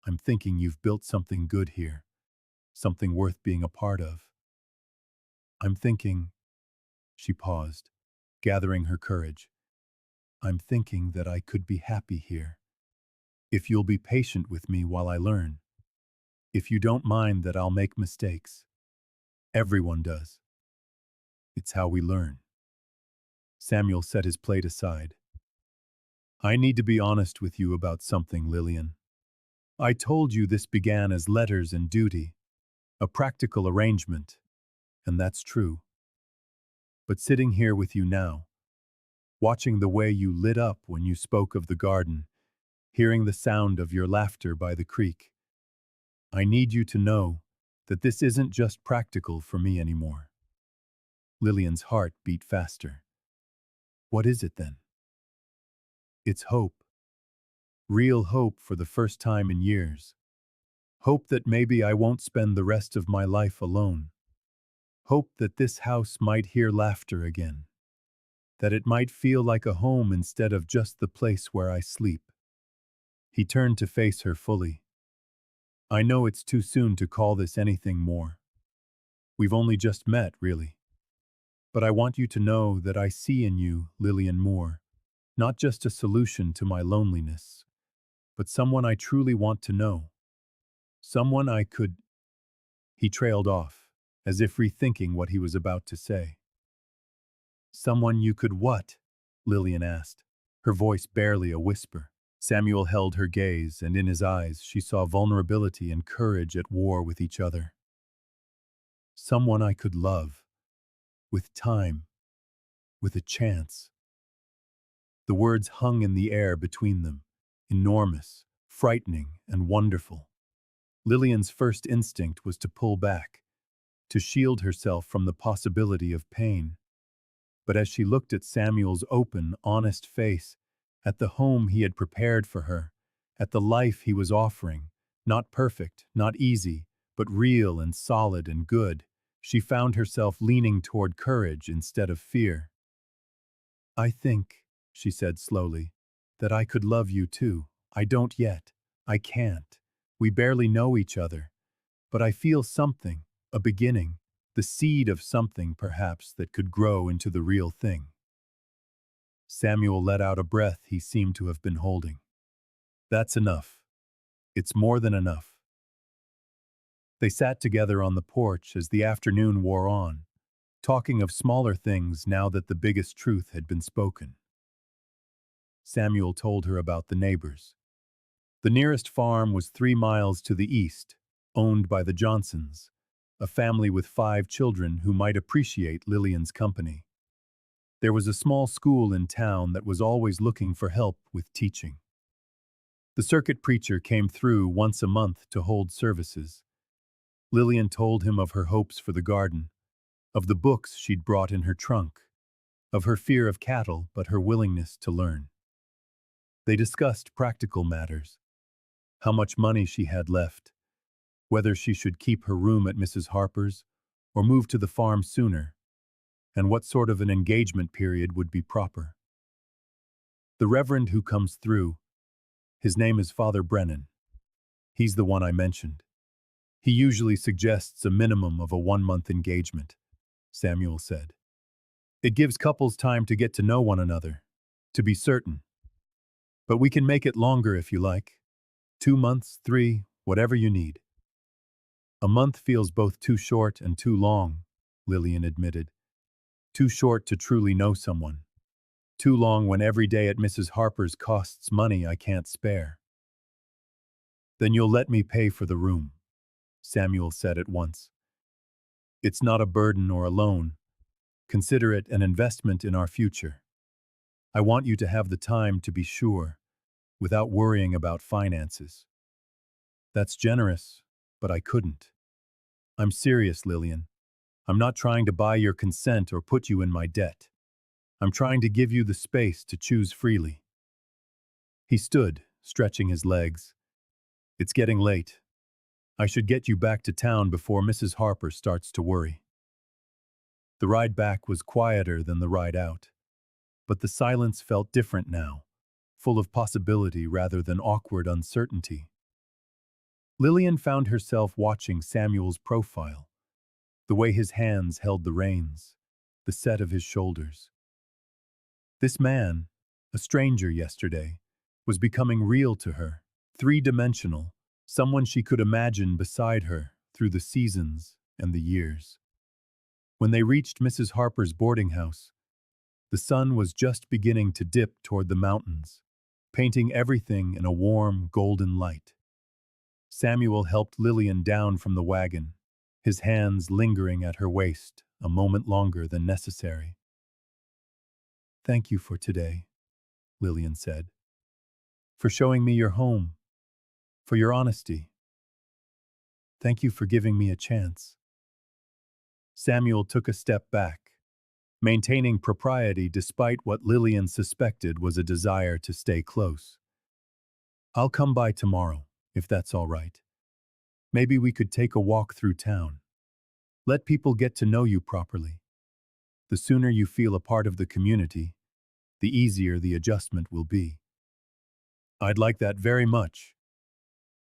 I'm thinking you've built something good here, something worth being a part of. I'm thinking," she paused, gathering her courage, "I'm thinking that I could be happy here. If you'll be patient with me while I learn. If you don't mind that I'll make mistakes. Everyone does. It's how we learn." Samuel set his plate aside. "I need to be honest with you about something, Lilian. I told you this began as letters and duty, a practical arrangement, and that's true. But sitting here with you now, watching the way you lit up when you spoke of the garden, hearing the sound of your laughter by the creek, I need you to know that this isn't just practical for me anymore." Lilian's heart beat faster. "What is it then?" "It's hope. Real hope for the first time in years. Hope that maybe I won't spend the rest of my life alone. Hope that this house might hear laughter again. That it might feel like a home instead of just the place where I sleep." He turned to face her fully. "I know it's too soon to call this anything more. We've only just met, really. But I want you to know that I see in you, Lilian Moore, not just a solution to my loneliness, but someone I truly want to know. Someone I could—" He trailed off, as if rethinking what he was about to say. "Someone you could what?" Lilian asked, her voice barely a whisper. Samuel held her gaze, and in his eyes she saw vulnerability and courage at war with each other. "Someone I could love, with time, with a chance. The words hung in the air between them, enormous, frightening, and wonderful. Lillian's first instinct was to pull back, to shield herself from the possibility of pain. But as she looked at Samuel's open, honest face, at the home he had prepared for her, at the life he was offering, not perfect, not easy, but real and solid and good, she found herself leaning toward courage instead of fear. "I think," she said slowly, "that I could love you too. I don't yet. I can't. We barely know each other. But I feel something, a beginning, the seed of something, perhaps, that could grow into the real thing." Samuel let out a breath he seemed to have been holding. "That's enough. It's more than enough." They sat together on the porch as the afternoon wore on, talking of smaller things now that the biggest truth had been spoken. Samuel told her about the neighbors. The nearest farm was 3 miles to the east, owned by the Johnsons, a family with 5 children who might appreciate Lillian's company. There was a small school in town that was always looking for help with teaching. The circuit preacher came through once a month to hold services. Lillian told him of her hopes for the garden, of the books she'd brought in her trunk, of her fear of cattle but her willingness to learn. They discussed practical matters, how much money she had left, whether she should keep her room at Mrs. Harper's or move to the farm sooner, and what sort of an engagement period would be proper. The reverend who comes through, his name is Father Brennan. He's the one I mentioned. He usually suggests a minimum of a 1-month engagement, Samuel said. It gives couples time to get to know one another, to be certain. But we can make it longer if you like. 2 months, 3, whatever you need. A month feels both too short and too long, Lillian admitted. Too short to truly know someone. Too long when every day at Mrs. Harper's costs money I can't spare. Then you'll let me pay for the room, Samuel said at once. It's not a burden or a loan. Consider it an investment in our future. I want you to have the time to be sure, without worrying about finances. That's generous, but I couldn't. I'm serious, Lillian. I'm not trying to buy your consent or put you in my debt. I'm trying to give you the space to choose freely. He stood, stretching his legs. It's getting late. I should get you back to town before Mrs. Harper starts to worry. The ride back was quieter than the ride out, but the silence felt different now, full of possibility rather than awkward uncertainty. Lillian found herself watching Samuel's profile, the way his hands held the reins, the set of his shoulders. This man, a stranger yesterday, was becoming real to her, three-dimensional, someone she could imagine beside her through the seasons and the years. When they reached Mrs. Harper's boarding house, the sun was just beginning to dip toward the mountains, painting everything in a warm, golden light. Samuel helped Lillian down from the wagon, his hands lingering at her waist a moment longer than necessary. "Thank you for today," Lillian said. "For showing me your home, for your honesty. Thank you for giving me a chance." Samuel took a step back, maintaining propriety despite what Lillian suspected was a desire to stay close. "I'll come by tomorrow, if that's all right. Maybe we could take a walk through town. Let people get to know you properly. The sooner you feel a part of the community, the easier the adjustment will be." "I'd like that very much."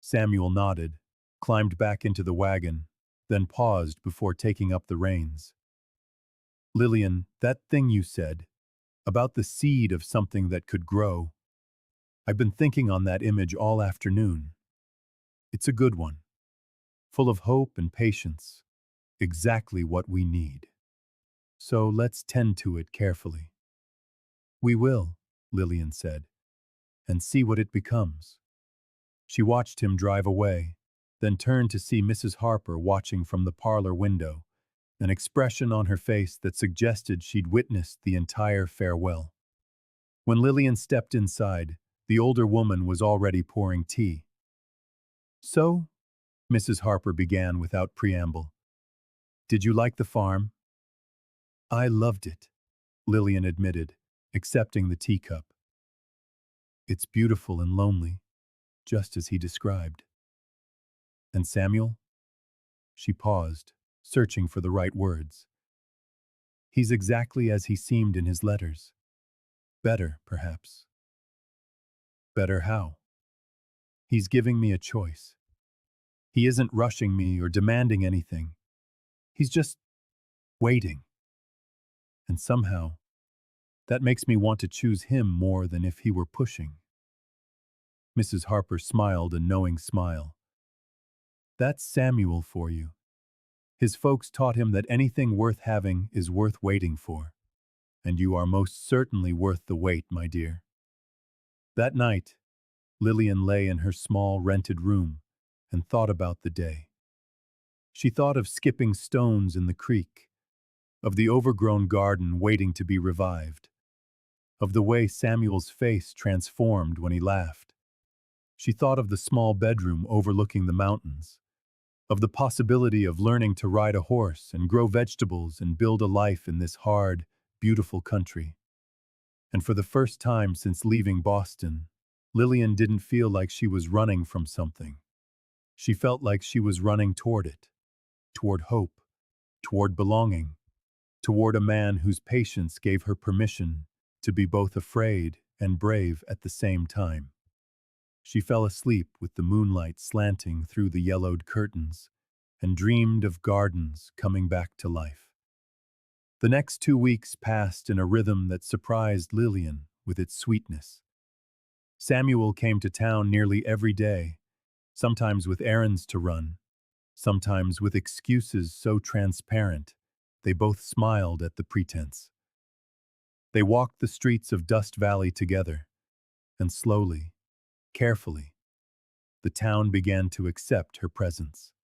Samuel nodded, climbed back into the wagon, then paused before taking up the reins. "Lillian, that thing you said, about the seed of something that could grow, I've been thinking on that image all afternoon. It's a good one, full of hope and patience, exactly what we need. So let's tend to it carefully." "We will," Lillian said, "and see what it becomes." She watched him drive away, then turned to see Mrs. Harper watching from the parlor window, an expression on her face that suggested she'd witnessed the entire farewell. When Lilian stepped inside, the older woman was already pouring tea. "So," Mrs. Harper began without preamble, "did you like the farm?" "I loved it," Lilian admitted, accepting the teacup. "It's beautiful and lonely, just as he described." "And Samuel?" She paused, searching for the right words. "He's exactly as he seemed in his letters. Better, perhaps." "Better how?" "He's giving me a choice. He isn't rushing me or demanding anything. He's just waiting. And somehow, that makes me want to choose him more than if he were pushing." Mrs. Harper smiled a knowing smile. "That's Samuel for you. His folks taught him that anything worth having is worth waiting for. And you are most certainly worth the wait, my dear." That night, Lilian lay in her small rented room and thought about the day. She thought of skipping stones in the creek, of the overgrown garden waiting to be revived, of the way Samuel's face transformed when he laughed. She thought of the small bedroom overlooking the mountains, of the possibility of learning to ride a horse and grow vegetables and build a life in this hard, beautiful country. And for the first time since leaving Boston, Lilian didn't feel like she was running from something. She felt like she was running toward it, toward hope, toward belonging, toward a man whose patience gave her permission to be both afraid and brave at the same time. She fell asleep with the moonlight slanting through the yellowed curtains and dreamed of gardens coming back to life. The next 2 weeks passed in a rhythm that surprised Lilian with its sweetness. Samuel came to town nearly every day, sometimes with errands to run, sometimes with excuses so transparent they both smiled at the pretense. They walked the streets of Dust Valley together, and slowly, carefully, the town began to accept her presence.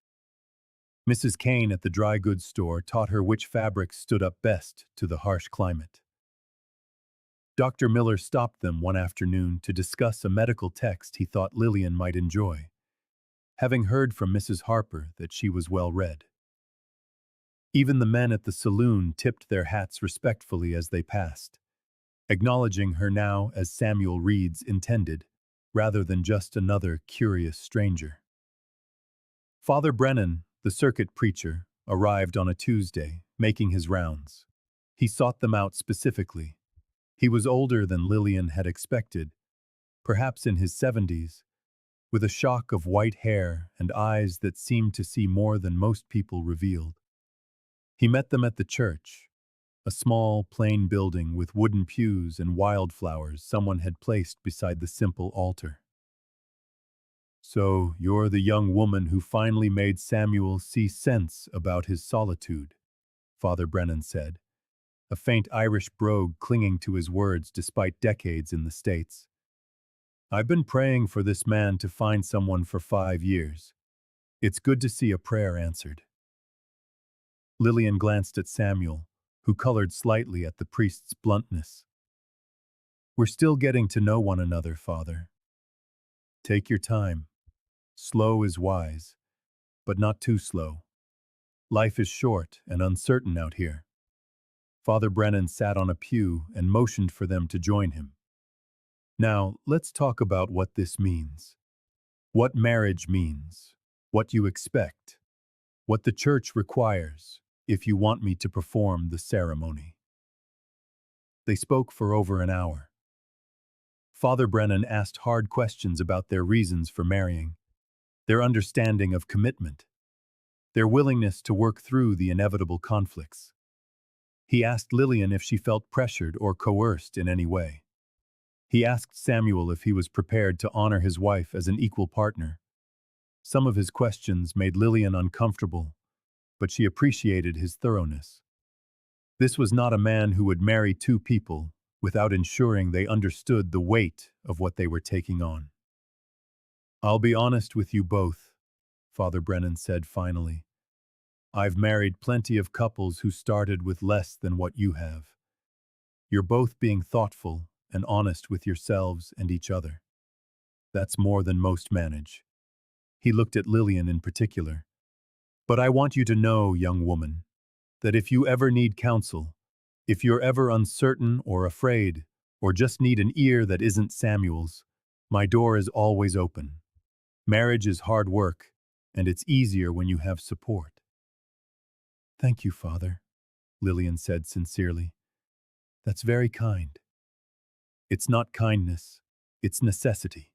Mrs. Kane at the dry goods store taught her which fabrics stood up best to the harsh climate. Dr. Miller stopped them one afternoon to discuss a medical text he thought Lilian might enjoy, having heard from Mrs. Harper that she was well read. Even the men at the saloon tipped their hats respectfully as they passed, acknowledging her now as Samuel Reed's intended, rather than just another curious stranger. Father Brennan, the circuit preacher, arrived on a Tuesday, making his rounds. He sought them out specifically. He was older than Lilian had expected, perhaps in his 70s, with a shock of white hair and eyes that seemed to see more than most people revealed. He met them at the church, a small, plain building with wooden pews and wildflowers someone had placed beside the simple altar. "So you're the young woman who finally made Samuel see sense about his solitude," Father Brennan said, a faint Irish brogue clinging to his words despite decades in the States. "I've been praying for this man to find someone for 5 years. It's good to see a prayer answered." Lilian glanced at Samuel, who colored slightly at the priest's bluntness. "We're still getting to know one another, Father. Take your time. Slow is wise, but not too slow. Life is short and uncertain out here." Father Brennan sat on a pew and motioned for them to join him. "Now, let's talk about what this means. What marriage means. What you expect. What the church requires if you want me to perform the ceremony." They spoke for over an hour. Father Brennan asked hard questions about their reasons for marrying, their understanding of commitment, their willingness to work through the inevitable conflicts. He asked Lilian if she felt pressured or coerced in any way. He asked Samuel if he was prepared to honor his wife as an equal partner. Some of his questions made Lilian uncomfortable, but she appreciated his thoroughness. This was not a man who would marry two people without ensuring they understood the weight of what they were taking on. "I'll be honest with you both," Father Brennan said finally. I've married plenty of couples who started with less than what you have. You're both being thoughtful and honest with yourselves and each other. That's more than most manage. He looked at Lilian in particular. But I want you to know, young woman, that if you ever need counsel, if you're ever uncertain or afraid, or just need an ear that isn't Samuel's, my door is always open. Marriage is hard work, and it's easier when you have support. Thank you, Father, Lilian said sincerely. That's very kind. It's not kindness, it's necessity.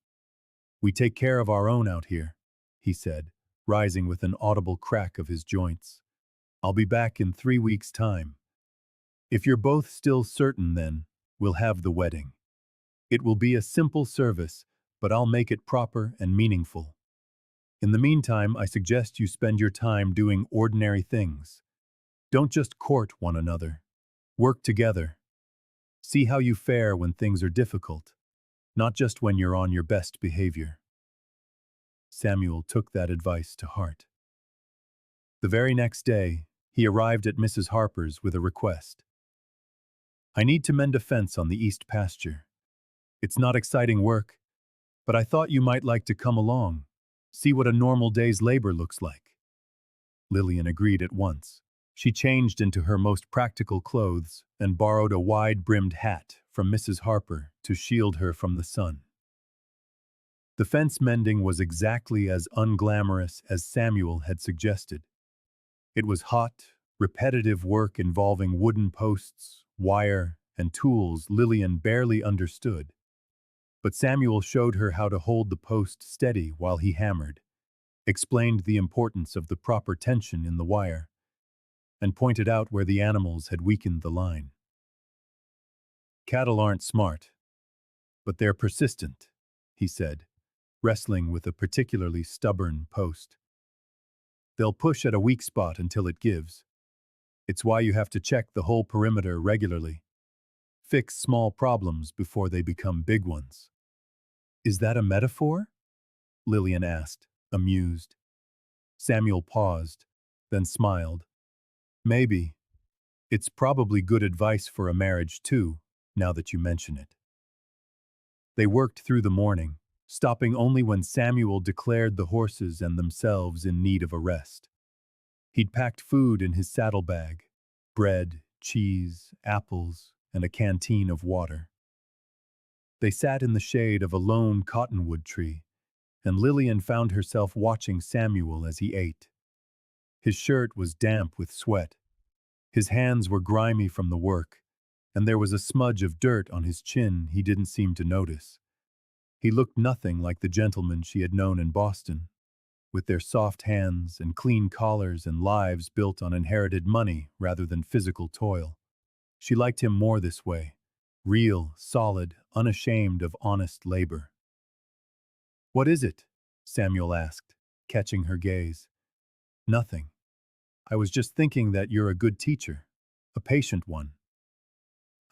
We take care of our own out here, he said, rising with an audible crack of his joints. I'll be back in 3 weeks' time. If you're both still certain, then we'll have the wedding. It will be a simple service, but I'll make it proper and meaningful. In the meantime, I suggest you spend your time doing ordinary things. Don't just court one another. Work together. See how you fare when things are difficult, not just when you're on your best behavior. Samuel took that advice to heart. The very next day, he arrived at Mrs. Harper's with a request. I need to mend a fence on the east pasture. It's not exciting work, but I thought you might like to come along, see what a normal day's labor looks like. Lilian agreed at once. She changed into her most practical clothes and borrowed a wide-brimmed hat from Mrs. Harper to shield her from the sun. The fence mending was exactly as unglamorous as Samuel had suggested. It was hot, repetitive work involving wooden posts, wire, and tools Lilian barely understood. But Samuel showed her how to hold the post steady while he hammered, explained the importance of the proper tension in the wire, and pointed out where the animals had weakened the line. Cattle aren't smart, but they're persistent, he said, wrestling with a particularly stubborn post. They'll push at a weak spot until it gives. It's why you have to check the whole perimeter regularly. Fix small problems before they become big ones. Is that a metaphor? Lilian asked, amused. Samuel paused, then smiled. Maybe. It's probably good advice for a marriage too, now that you mention it. They worked through the morning, stopping only when Samuel declared the horses and themselves in need of a rest. He'd packed food in his saddlebag, bread, cheese, apples, and a canteen of water. They sat in the shade of a lone cottonwood tree, and Lilian found herself watching Samuel as he ate. His shirt was damp with sweat. His hands were grimy from the work, and there was a smudge of dirt on his chin he didn't seem to notice. He looked nothing like the gentleman she had known in Boston, with their soft hands and clean collars and lives built on inherited money rather than physical toil. She liked him more this way, real, solid, unashamed of honest labor. What is it? Samuel asked, catching her gaze. Nothing. I was just thinking that you're a good teacher, a patient one.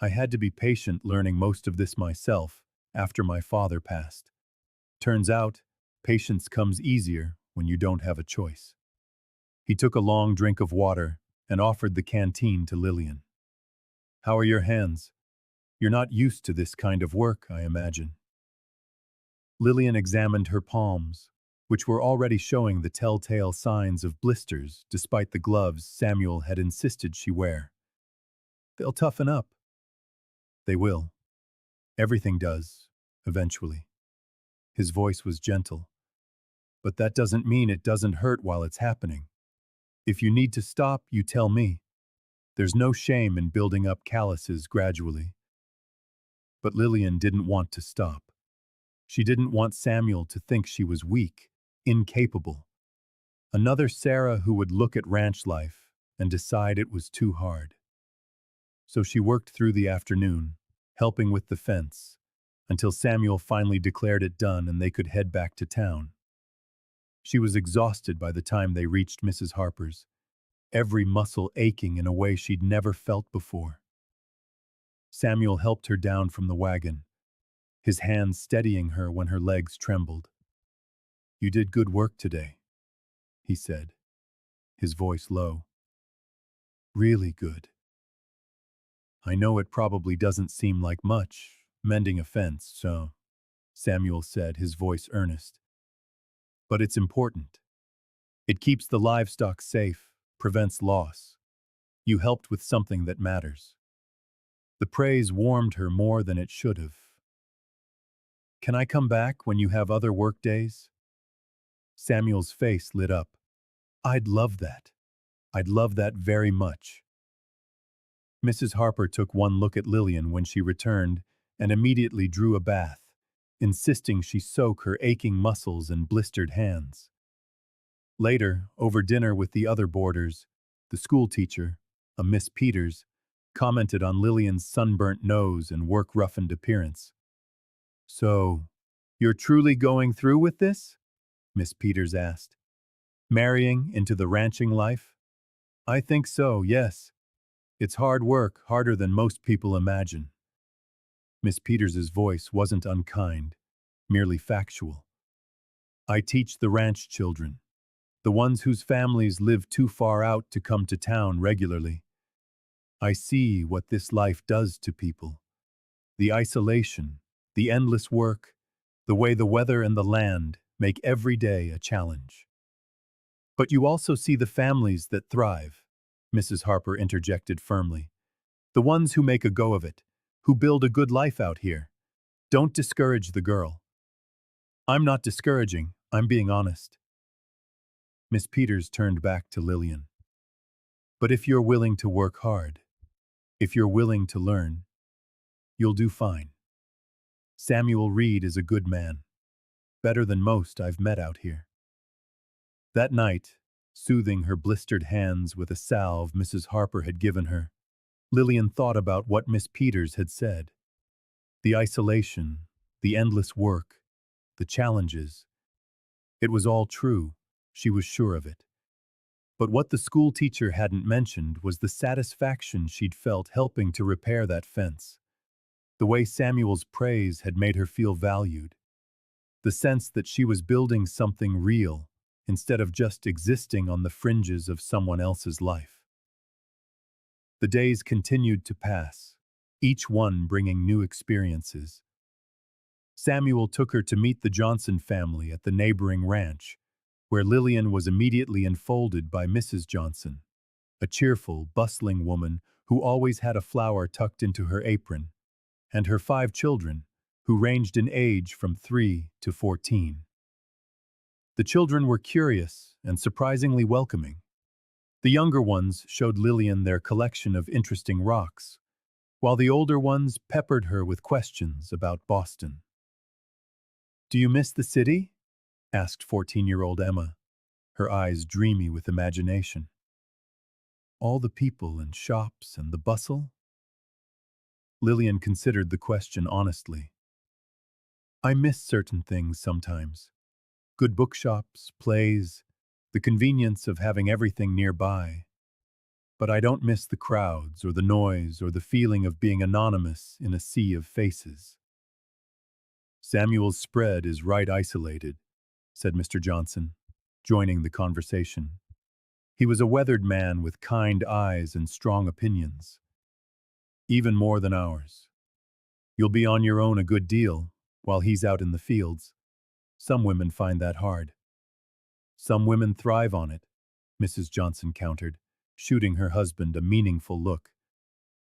I had to be patient learning most of this myself after my father passed. Turns out, patience comes easier when you don't have a choice. He took a long drink of water and offered the canteen to Lilian. How are your hands? You're not used to this kind of work, I imagine. Lilian examined her palms, which were already showing the telltale signs of blisters despite the gloves Samuel had insisted she wear. They'll toughen up. They will. Everything does, eventually. His voice was gentle. But that doesn't mean it doesn't hurt while it's happening. If you need to stop, you tell me. There's no shame in building up calluses gradually. But Lilian didn't want to stop. She didn't want Samuel to think she was weak, incapable. Another Sarah who would look at ranch life and decide it was too hard. So she worked through the afternoon, helping with the fence, until Samuel finally declared it done and they could head back to town. She was exhausted by the time they reached Mrs. Harper's, every muscle aching in a way she'd never felt before. Samuel helped her down from the wagon, his hands steadying her when her legs trembled. You did good work today, he said. his voice low. Really good. I know it probably doesn't seem like much, mending a fence, so, Samuel said, his voice earnest. But it's important. It keeps the livestock safe, prevents loss. You helped with something that matters. The praise warmed her more than it should have. Can I come back when you have other work days? Samuel's face lit up. I'd love that. I'd love that very much. Mrs. Harper took one look at Lilian when she returned and immediately drew a bath, insisting she soak her aching muscles and blistered hands. Later, over dinner with the other boarders, the schoolteacher, a Miss Peters, commented on Lilian's sunburnt nose and work-roughened appearance. So, you're truly going through with this? Miss Peters asked. Marrying into the ranching life? I think so, yes. It's hard work, harder than most people imagine. Miss Peters's voice wasn't unkind, merely factual. I teach the ranch children, the ones whose families live too far out to come to town regularly. I see what this life does to people. The isolation, the endless work, the way the weather and the land make every day a challenge. But you also see the families that thrive, Mrs. Harper interjected firmly. The ones who make a go of it, who build a good life out here. Don't discourage the girl. I'm not discouraging, I'm being honest. Miss Peters turned back to Lilian. But if you're willing to work hard, if you're willing to learn, you'll do fine. Samuel Reed is a good man, better than most I've met out here. That night, soothing her blistered hands with a salve Mrs. Harper had given her, Lilian thought about what Miss Peters had said. The isolation, the endless work, the challenges. It was all true, she was sure of it. But what the school teacher hadn't mentioned was the satisfaction she'd felt helping to repair that fence. The way Samuel's praise had made her feel valued. The sense that she was building something real, instead of just existing on the fringes of someone else's life. The days continued to pass, each one bringing new experiences. Samuel took her to meet the Johnson family at the neighboring ranch, where Lilian was immediately enfolded by Mrs. Johnson, a cheerful, bustling woman who always had a flower tucked into her apron, and her 5 children, who ranged in age from 3 to 14. The children were curious and surprisingly welcoming. The younger ones showed Lilian their collection of interesting rocks, while the older ones peppered her with questions about Boston. Do you miss the city? Asked 14-year-old Emma, her eyes dreamy with imagination. All the people and shops and the bustle? Lilian considered the question honestly. I miss certain things sometimes. Good bookshops, plays, the convenience of having everything nearby. But I don't miss the crowds or the noise or the feeling of being anonymous in a sea of faces. Samuel's spread is right isolated, said Mr. Johnson, joining the conversation. He was a weathered man with kind eyes and strong opinions. Even more than ours. You'll be on your own a good deal, while he's out in the fields. Some women find that hard. Some women thrive on it, Mrs. Johnson countered, shooting her husband a meaningful look.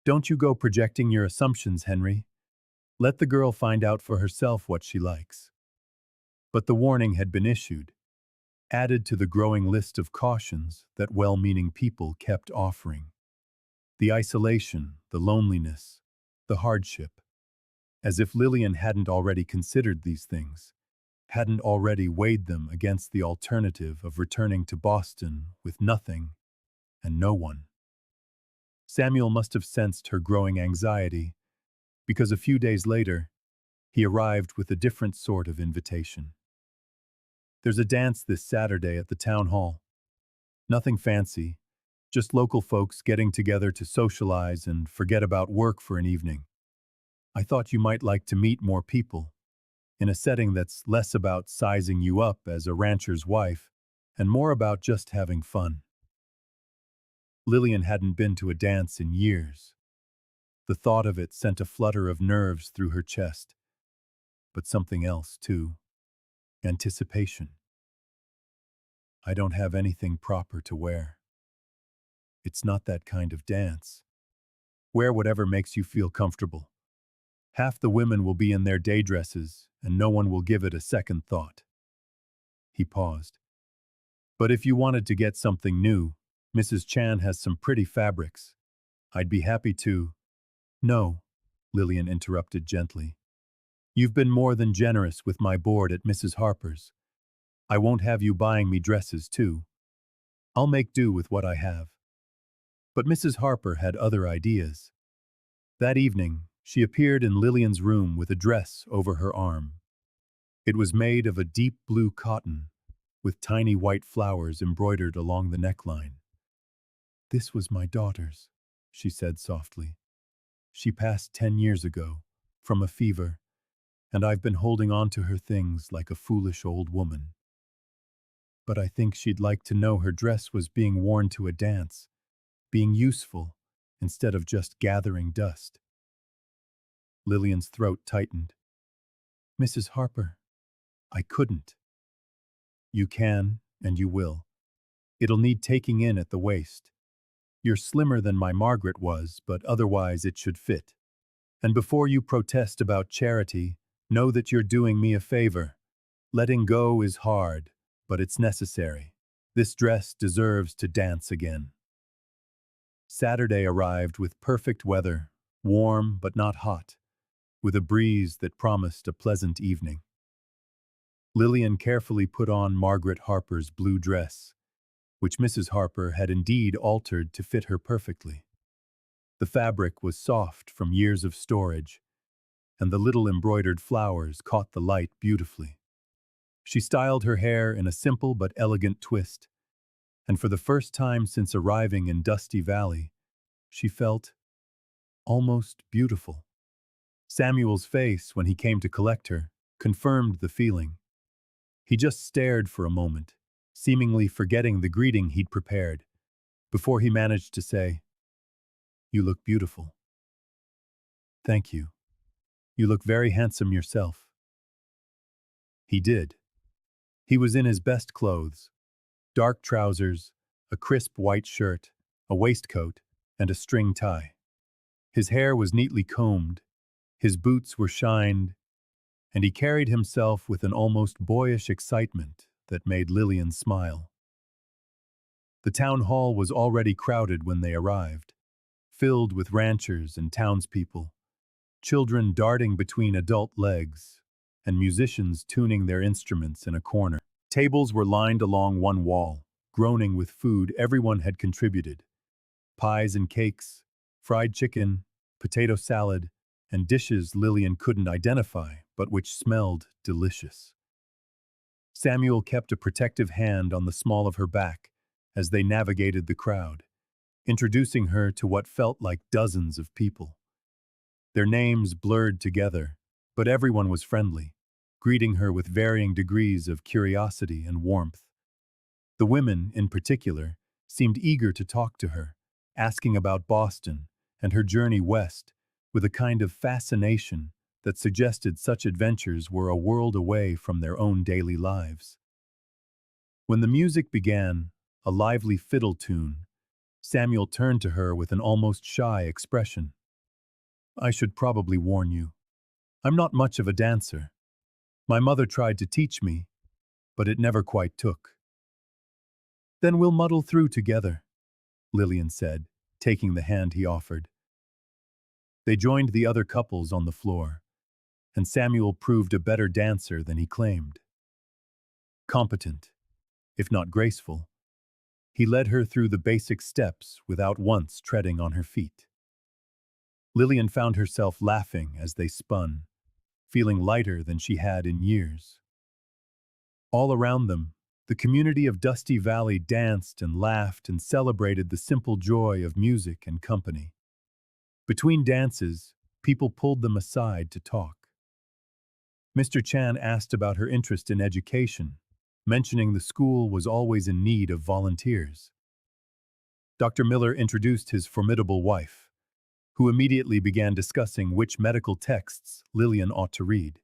Don't you go projecting your assumptions, Henry. Let the girl find out for herself what she likes. But the warning had been issued, added to the growing list of cautions that well-meaning people kept offering. The isolation, the loneliness, the hardship. As if Lilian hadn't already considered these things, hadn't already weighed them against the alternative of returning to Boston with nothing and no one. Samuel must have sensed her growing anxiety, because a few days later, he arrived with a different sort of invitation. There's a dance this Saturday at the town hall. Nothing fancy, just local folks getting together to socialize and forget about work for an evening. I thought you might like to meet more people, in a setting that's less about sizing you up as a rancher's wife and more about just having fun. Lilian hadn't been to a dance in years. The thought of it sent a flutter of nerves through her chest. But something else, too. Anticipation. I don't have anything proper to wear. It's not that kind of dance. Wear whatever makes you feel comfortable. Half the women will be in their day dresses, and no one will give it a second thought. He paused. But if you wanted to get something new, Mrs. Chan has some pretty fabrics. I'd be happy to. No, Lilian interrupted gently. You've been more than generous with my board at Mrs. Harper's. I won't have you buying me dresses, too. I'll make do with what I have. But Mrs. Harper had other ideas. That evening, she appeared in Lilian's room with a dress over her arm. It was made of a deep blue cotton, with tiny white flowers embroidered along the neckline. This was my daughter's, she said softly. She passed 10 years ago, from a fever, and I've been holding on to her things like a foolish old woman. But I think she'd like to know her dress was being worn to a dance, being useful, instead of just gathering dust. Lilian's throat tightened. Mrs. Harper, I couldn't. You can, and you will. It'll need taking in at the waist. You're slimmer than my Margaret was, but otherwise it should fit. And before you protest about charity, know that you're doing me a favor. Letting go is hard, but it's necessary. This dress deserves to dance again. Saturday arrived with perfect weather, warm but not hot, with a breeze that promised a pleasant evening. Lilian carefully put on Margaret Harper's blue dress, which Mrs. Harper had indeed altered to fit her perfectly. The fabric was soft from years of storage, and the little embroidered flowers caught the light beautifully. She styled her hair in a simple but elegant twist, and for the first time since arriving in Dusty Valley, she felt almost beautiful. Samuel's face, when he came to collect her, confirmed the feeling. He just stared for a moment, seemingly forgetting the greeting he'd prepared, before he managed to say, "You look beautiful." "Thank you. You look very handsome yourself." He did. He was in his best clothes, dark trousers, a crisp white shirt, a waistcoat, and a string tie. His hair was neatly combed, his boots were shined, and he carried himself with an almost boyish excitement that made Lilian smile. The town hall was already crowded when they arrived, filled with ranchers and townspeople, children darting between adult legs, and musicians tuning their instruments in a corner. Tables were lined along one wall, groaning with food everyone had contributed. Pies and cakes, fried chicken, potato salad, and dishes Lilian couldn't identify, but which smelled delicious. Samuel kept a protective hand on the small of her back as they navigated the crowd, introducing her to what felt like dozens of people. Their names blurred together, but everyone was friendly, greeting her with varying degrees of curiosity and warmth. The women, in particular, seemed eager to talk to her, asking about Boston and her journey west, with a kind of fascination that suggested such adventures were a world away from their own daily lives. When the music began, a lively fiddle tune, Samuel turned to her with an almost shy expression. "I should probably warn you. I'm not much of a dancer. My mother tried to teach me, but it never quite took." "Then we'll muddle through together," Lilian said, taking the hand he offered. They joined the other couples on the floor, and Samuel proved a better dancer than he claimed. Competent, if not graceful, he led her through the basic steps without once treading on her feet. Lilian found herself laughing as they spun, feeling lighter than she had in years. All around them, the community of Dusty Valley danced and laughed and celebrated the simple joy of music and company. Between dances, people pulled them aside to talk. Mr. Chan asked about her interest in education, mentioning the school was always in need of volunteers. Dr. Miller introduced his formidable wife, who immediately began discussing which medical texts Lilian ought to read.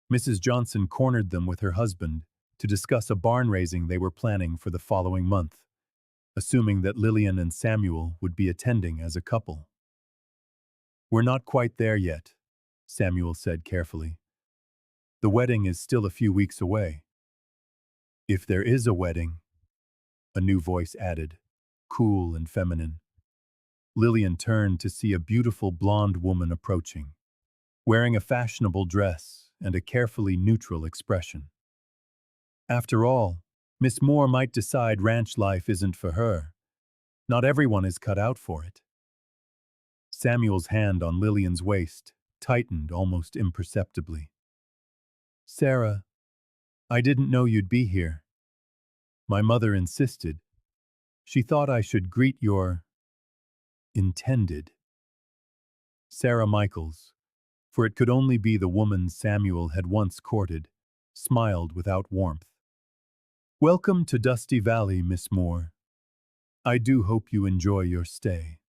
Mrs. Johnson cornered them with her husband to discuss a barn raising they were planning for the following month, assuming that Lilian and Samuel would be attending as a couple. "We're not quite there yet," Samuel said carefully. "The wedding is still a few weeks away." "If there is a wedding," a new voice added, cool and feminine. Lilian turned to see a beautiful blonde woman approaching, wearing a fashionable dress and a carefully neutral expression. After all, Miss Moore might decide ranch life isn't for her. Not everyone is cut out for it. Samuel's hand on Lilian's waist tightened almost imperceptibly. "Sarah, I didn't know you'd be here. My mother insisted. She thought I should greet your intended." Sarah Michaels, for it could only be the woman Samuel had once courted, smiled without warmth. "Welcome to Dusty Valley, Miss Moore. I do hope you enjoy your stay."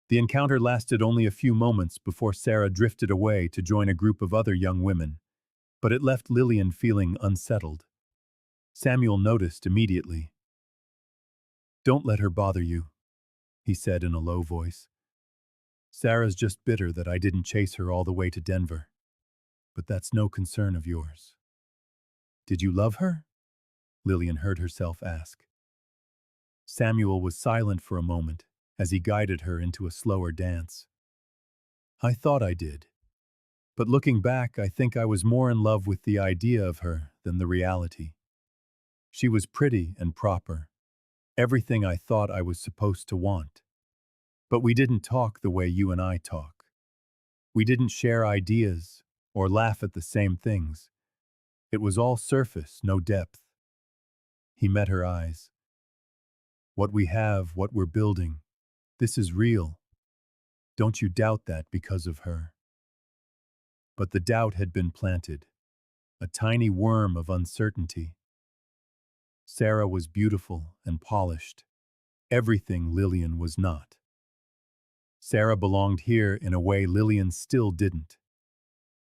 The encounter lasted only a few moments before Sarah drifted away to join a group of other young women, but it left Lilian feeling unsettled. Samuel noticed immediately. "Don't let her bother you," he said in a low voice. "Sarah's just bitter that I didn't chase her all the way to Denver. But that's no concern of yours." "Did you love her?" Lilian heard herself ask. Samuel was silent for a moment as he guided her into a slower dance. "I thought I did. But looking back, I think I was more in love with the idea of her than the reality. She was pretty and proper, everything I thought I was supposed to want. But we didn't talk the way you and I talk. We didn't share ideas or laugh at the same things. It was all surface, no depth." He met her eyes. "What we have, what we're building, this is real. Don't you doubt that because of her." But the doubt had been planted, a tiny worm of uncertainty. Sarah was beautiful and polished, everything Lilian was not. Sarah belonged here in a way Lilian still didn't.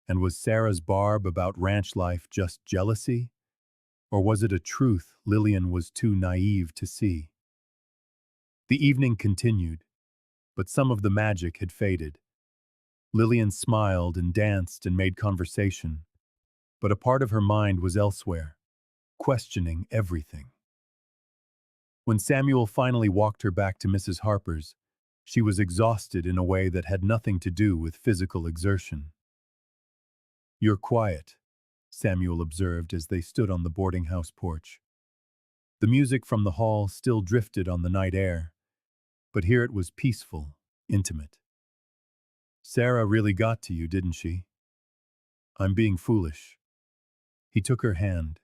And was Sarah's barb about ranch life just jealousy? Or was it a truth Lilian was too naive to see? The evening continued, but some of the magic had faded. Lilian smiled and danced and made conversation, but a part of her mind was elsewhere, questioning everything. When Samuel finally walked her back to Mrs. Harper's, she was exhausted in a way that had nothing to do with physical exertion. "You're quiet," Samuel observed as they stood on the boarding house porch. The music from the hall still drifted on the night air, but here it was peaceful, intimate. "Sarah really got to you, didn't she?" "I'm being foolish." He took her hand,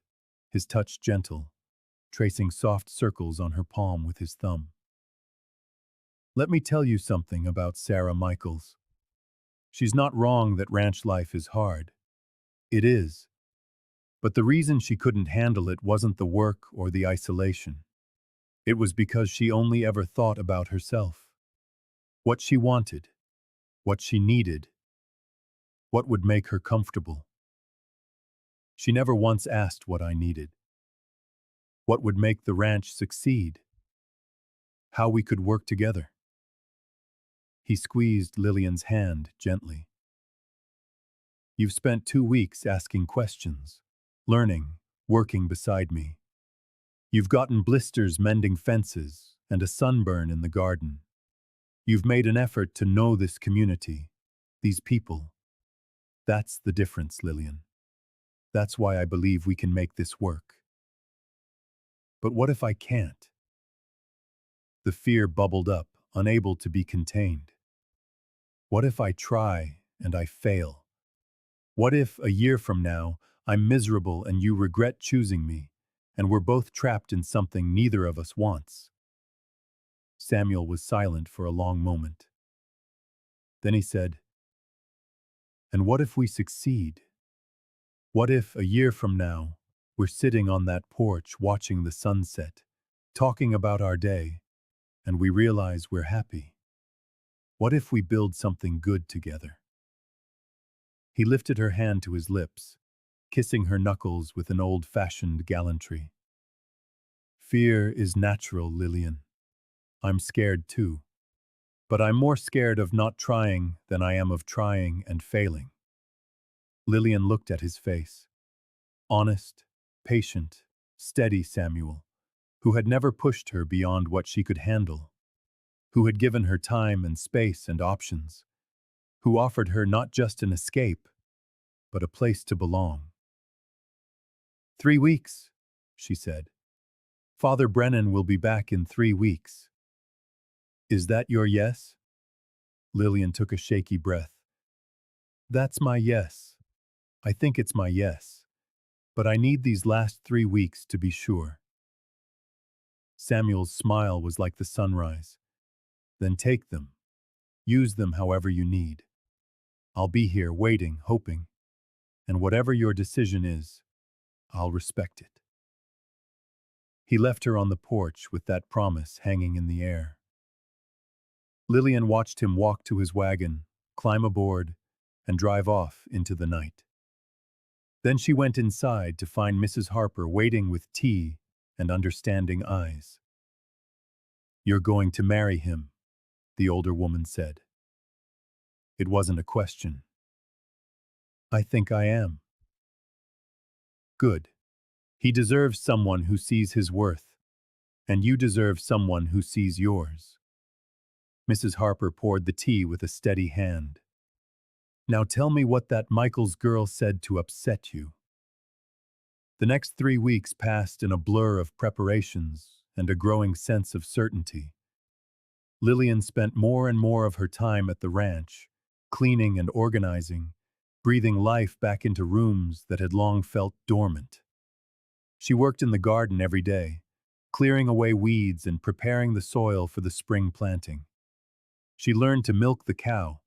his touch gentle, tracing soft circles on her palm with his thumb. "Let me tell you something about Sarah Michaels. She's not wrong that ranch life is hard. It is. But the reason she couldn't handle it wasn't the work or the isolation. It was because she only ever thought about herself. What she wanted, what she needed, what would make her comfortable. She never once asked what I needed. What would make the ranch succeed? How we could work together." He squeezed Lilian's hand gently. "You've spent 2 weeks asking questions, learning, working beside me. You've gotten blisters mending fences and a sunburn in the garden. You've made an effort to know this community, these people. That's the difference, Lilian. That's why I believe we can make this work." "But what if I can't?" The fear bubbled up, unable to be contained. "What if I try and I fail? What if, a year from now, I'm miserable and you regret choosing me, and we're both trapped in something neither of us wants?" Samuel was silent for a long moment. Then he said, "And what if we succeed? What if, a year from now, we're sitting on that porch watching the sunset, talking about our day, and we realize we're happy. What if we build something good together? He lifted her hand to his lips, kissing her knuckles with an old-fashioned gallantry. Fear is natural, Lilian. I'm scared too. But I'm more scared of not trying than I am of trying and failing. Lilian looked at his face. Honest, patient, steady Samuel, who had never pushed her beyond what she could handle, who had given her time and space and options, who offered her not just an escape, but a place to belong. 3 weeks, she said. Father Brennan will be back in 3 weeks. Is that your yes? Lilian took a shaky breath. That's my yes. I think it's my yes. But I need these last 3 weeks to be sure. Samuel's smile was like the sunrise. Then take them. Use them however you need. I'll be here waiting, hoping. And whatever your decision is, I'll respect it. He left her on the porch with that promise hanging in the air. Lilian watched him walk to his wagon, climb aboard, and drive off into the night. Then she went inside to find Mrs. Harper waiting with tea and understanding eyes. You're going to marry him, the older woman said. It wasn't a question. I think I am. Good. He deserves someone who sees his worth, and you deserve someone who sees yours. Mrs. Harper poured the tea with a steady hand. Now tell me what that Michael's girl said to upset you. The next 3 weeks passed in a blur of preparations and a growing sense of certainty. Lilian spent more and more of her time at the ranch, cleaning and organizing, breathing life back into rooms that had long felt dormant. She worked in the garden every day, clearing away weeds and preparing the soil for the spring planting. She learned to milk the cow,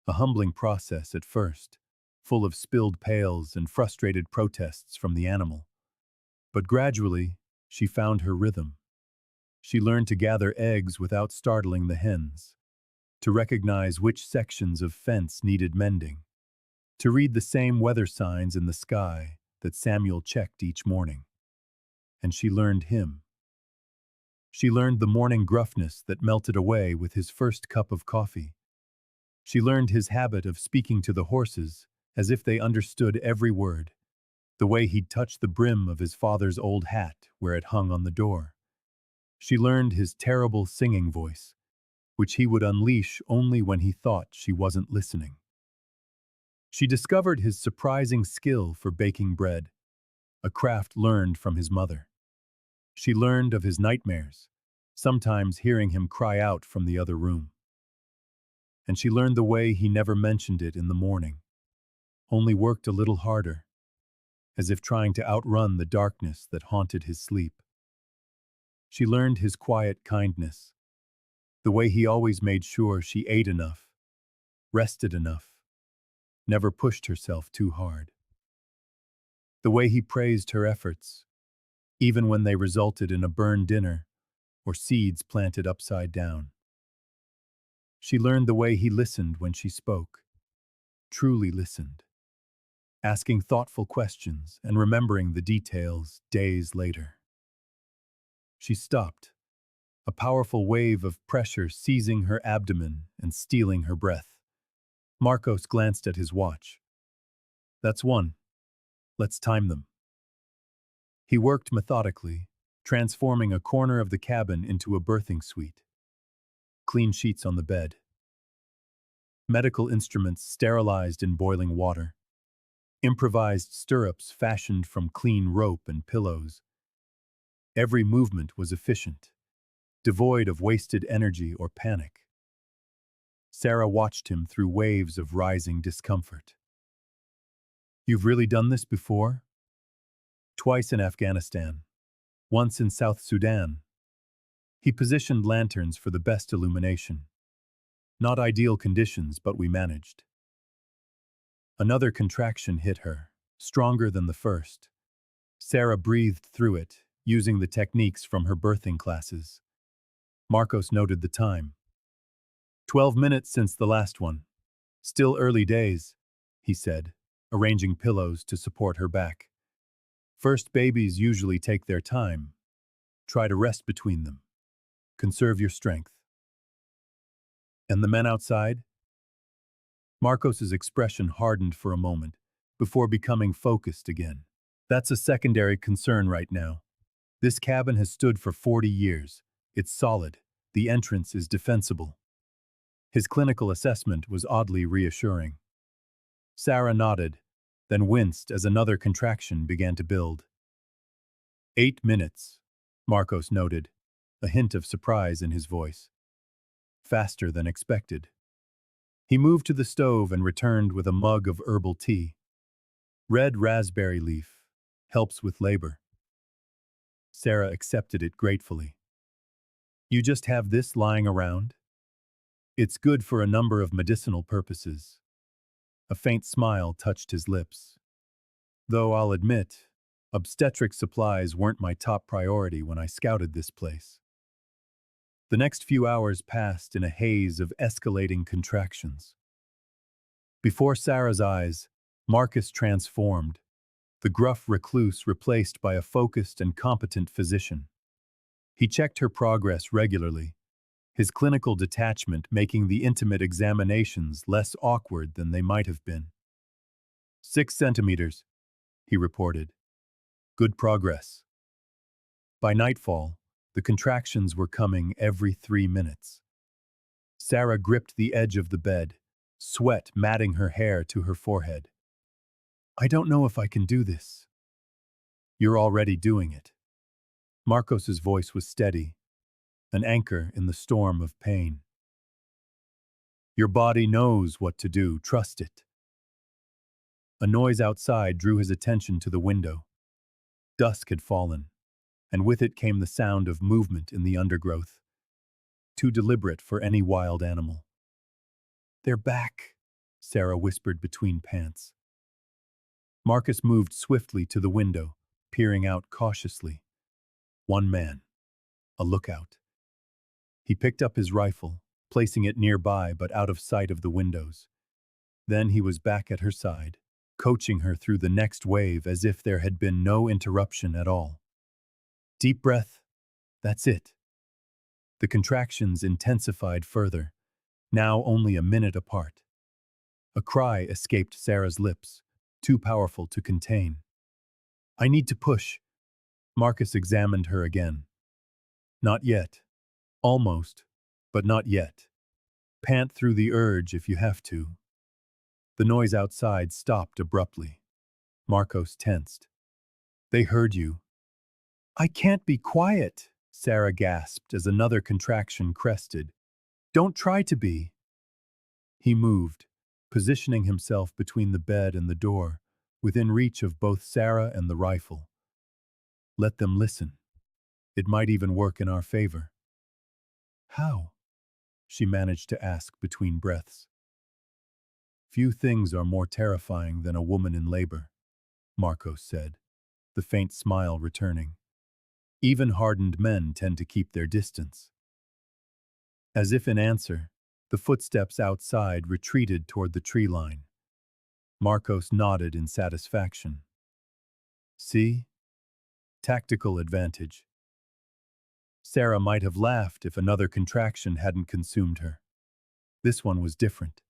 a humbling process at first, full of spilled pails and frustrated protests from the animal. But gradually, she found her rhythm. She learned to gather eggs without startling the hens, to recognize which sections of fence needed mending, to read the same weather signs in the sky that Samuel checked each morning. And she learned him. She learned the morning gruffness that melted away with his first cup of coffee. She learned his habit of speaking to the horses as if they understood every word, the way he'd touch the brim of his father's old hat where it hung on the door. She learned his terrible singing voice, which he would unleash only when he thought she wasn't listening. She discovered his surprising skill for baking bread, a craft learned from his mother. She learned of his nightmares, sometimes hearing him cry out from the other room. And she learned the way he never mentioned it in the morning, only worked a little harder, as if trying to outrun the darkness that haunted his sleep. She learned his quiet kindness, the way he always made sure she ate enough, rested enough, never pushed herself too hard. The way he praised her efforts, even when they resulted in a burned dinner or seeds planted upside down. She learned the way he listened when she spoke, truly listened, asking thoughtful questions and remembering the details days later. She stopped, a powerful wave of pressure seizing her abdomen and stealing her breath. Marcos glanced at his watch. That's 1. Let's time them. He worked methodically, transforming a corner of the cabin into a birthing suite. Clean sheets on the bed. Medical instruments sterilized in boiling water. Improvised stirrups fashioned from clean rope and pillows. Every movement was efficient, devoid of wasted energy or panic. Sarah watched him through waves of rising discomfort. You've really done this before? Twice in Afghanistan, once in South Sudan. He positioned lanterns for the best illumination. Not ideal conditions, but we managed. Another contraction hit her, stronger than the first. Sarah breathed through it, using the techniques from her birthing classes. Marcos noted the time. 12 minutes since the last one. Still early days, he said, arranging pillows to support her back. First babies usually take their time. Try to rest between them. Conserve your strength. And the men outside? Marcos's expression hardened for a moment, before becoming focused again. That's a secondary concern right now. This cabin has stood for 40 years. It's solid. The entrance is defensible. His clinical assessment was oddly reassuring. Sarah nodded, then winced as another contraction began to build. 8 minutes, Marcos noted, a hint of surprise in his voice. Faster than expected. He moved to the stove and returned with a mug of herbal tea. Red raspberry leaf. Helps with labor. Sarah accepted it gratefully. You just have this lying around? It's good for a number of medicinal purposes. A faint smile touched his lips. Though I'll admit, obstetric supplies weren't my top priority when I scouted this place. The next few hours passed in a haze of escalating contractions. Before Sarah's eyes, Marcus transformed, the gruff recluse replaced by a focused and competent physician. He checked her progress regularly, his clinical detachment making the intimate examinations less awkward than they might have been. 6 centimeters, he reported. Good progress. By nightfall, the contractions were coming every 3 minutes. Sarah gripped the edge of the bed, sweat matting her hair to her forehead. I don't know if I can do this. You're already doing it. Marcos's voice was steady, an anchor in the storm of pain. Your body knows what to do, trust it. A noise outside drew his attention to the window. Dusk had fallen, and with it came the sound of movement in the undergrowth, too deliberate for any wild animal. They're back, Sarah whispered between pants. Marcus moved swiftly to the window, peering out cautiously. One man, a lookout. He picked up his rifle, placing it nearby but out of sight of the windows. Then he was back at her side, coaching her through the next wave as if there had been no interruption at all. Deep breath. That's it. The contractions intensified further, now only a minute apart. A cry escaped Sarah's lips, too powerful to contain. I need to push. Marcus examined her again. Not yet. Almost, but not yet. Pant through the urge if you have to. The noise outside stopped abruptly. Marcos tensed. They heard you. I can't be quiet, Sarah gasped as another contraction crested. Don't try to be. He moved, positioning himself between the bed and the door, within reach of both Sarah and the rifle. Let them listen. It might even work in our favor. How? She managed to ask between breaths. Few things are more terrifying than a woman in labor, Marcos said, the faint smile returning. Even hardened men tend to keep their distance. As if in answer, the footsteps outside retreated toward the tree line. Marcos nodded in satisfaction. See? Tactical advantage. Sarah might have laughed if another contraction hadn't consumed her. This one was different.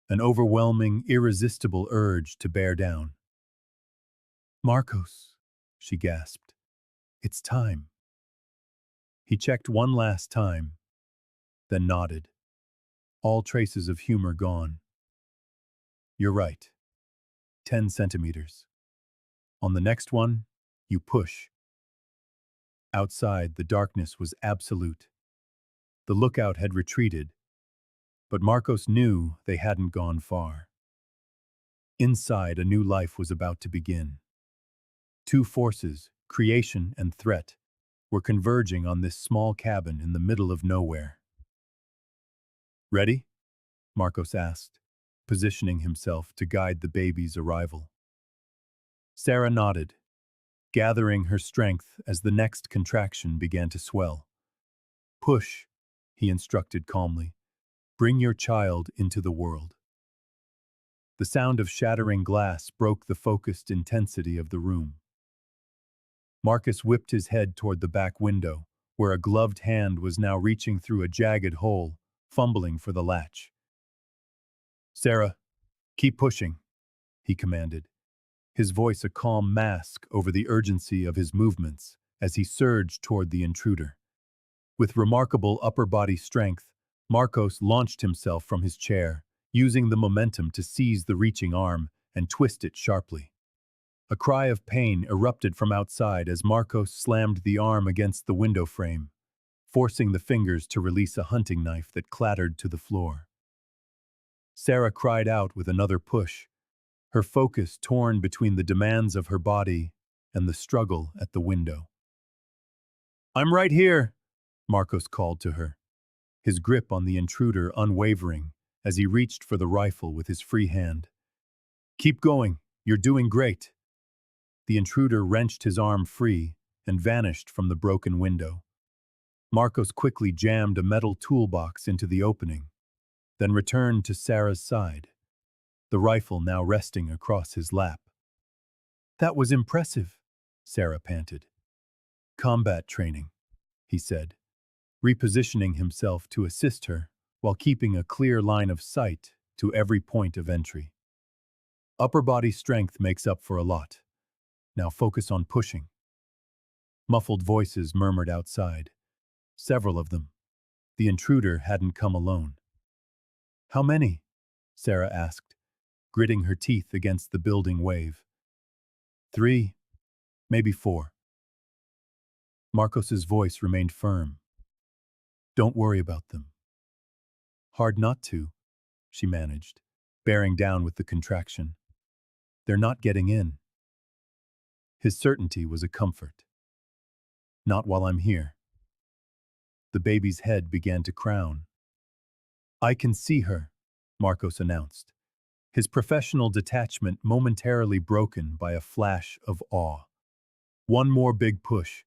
An overwhelming, irresistible urge to bear down. Marcos, she gasped. It's time. He checked one last time, then nodded. All traces of humor gone. You're right. 10 centimeters. On the next one, you push. Outside, the darkness was absolute. The lookout had retreated, but Marcos knew they hadn't gone far. Inside, a new life was about to begin. Two forces, creation and threat, were converging on this small cabin in the middle of nowhere. Ready? Marcos asked, positioning himself to guide the baby's arrival. Sarah nodded, gathering her strength as the next contraction began to swell. Push, he instructed calmly. Bring your child into the world. The sound of shattering glass broke the focused intensity of the room. Marcus whipped his head toward the back window, where a gloved hand was now reaching through a jagged hole, fumbling for the latch. Sarah, keep pushing, he commanded, his voice a calm mask over the urgency of his movements as he surged toward the intruder. With remarkable upper body strength, Marcos launched himself from his chair, using the momentum to seize the reaching arm and twist it sharply. A cry of pain erupted from outside as Marcos slammed the arm against the window frame, forcing the fingers to release a hunting knife that clattered to the floor. Sarah cried out with another push, her focus torn between the demands of her body and the struggle at the window. I'm right here, Marcos called to her, his grip on the intruder unwavering as he reached for the rifle with his free hand. Keep going, you're doing great. The intruder wrenched his arm free and vanished from the broken window. Marcos quickly jammed a metal toolbox into the opening, then returned to Sarah's side, the rifle now resting across his lap. That was impressive, Sarah panted. Combat training, he said, repositioning himself to assist her while keeping a clear line of sight to every point of entry. Upper body strength makes up for a lot. Now focus on pushing. Muffled voices murmured outside, several of them. The intruder hadn't come alone. How many? Sarah asked, gritting her teeth against the building wave. 3, maybe 4. Marcos's voice remained firm. Don't worry about them. Hard not to, she managed, bearing down with the contraction. They're not getting in. His certainty was a comfort. Not while I'm here. The baby's head began to crown. I can see her, Marcos announced, his professional detachment momentarily broken by a flash of awe. One more big push,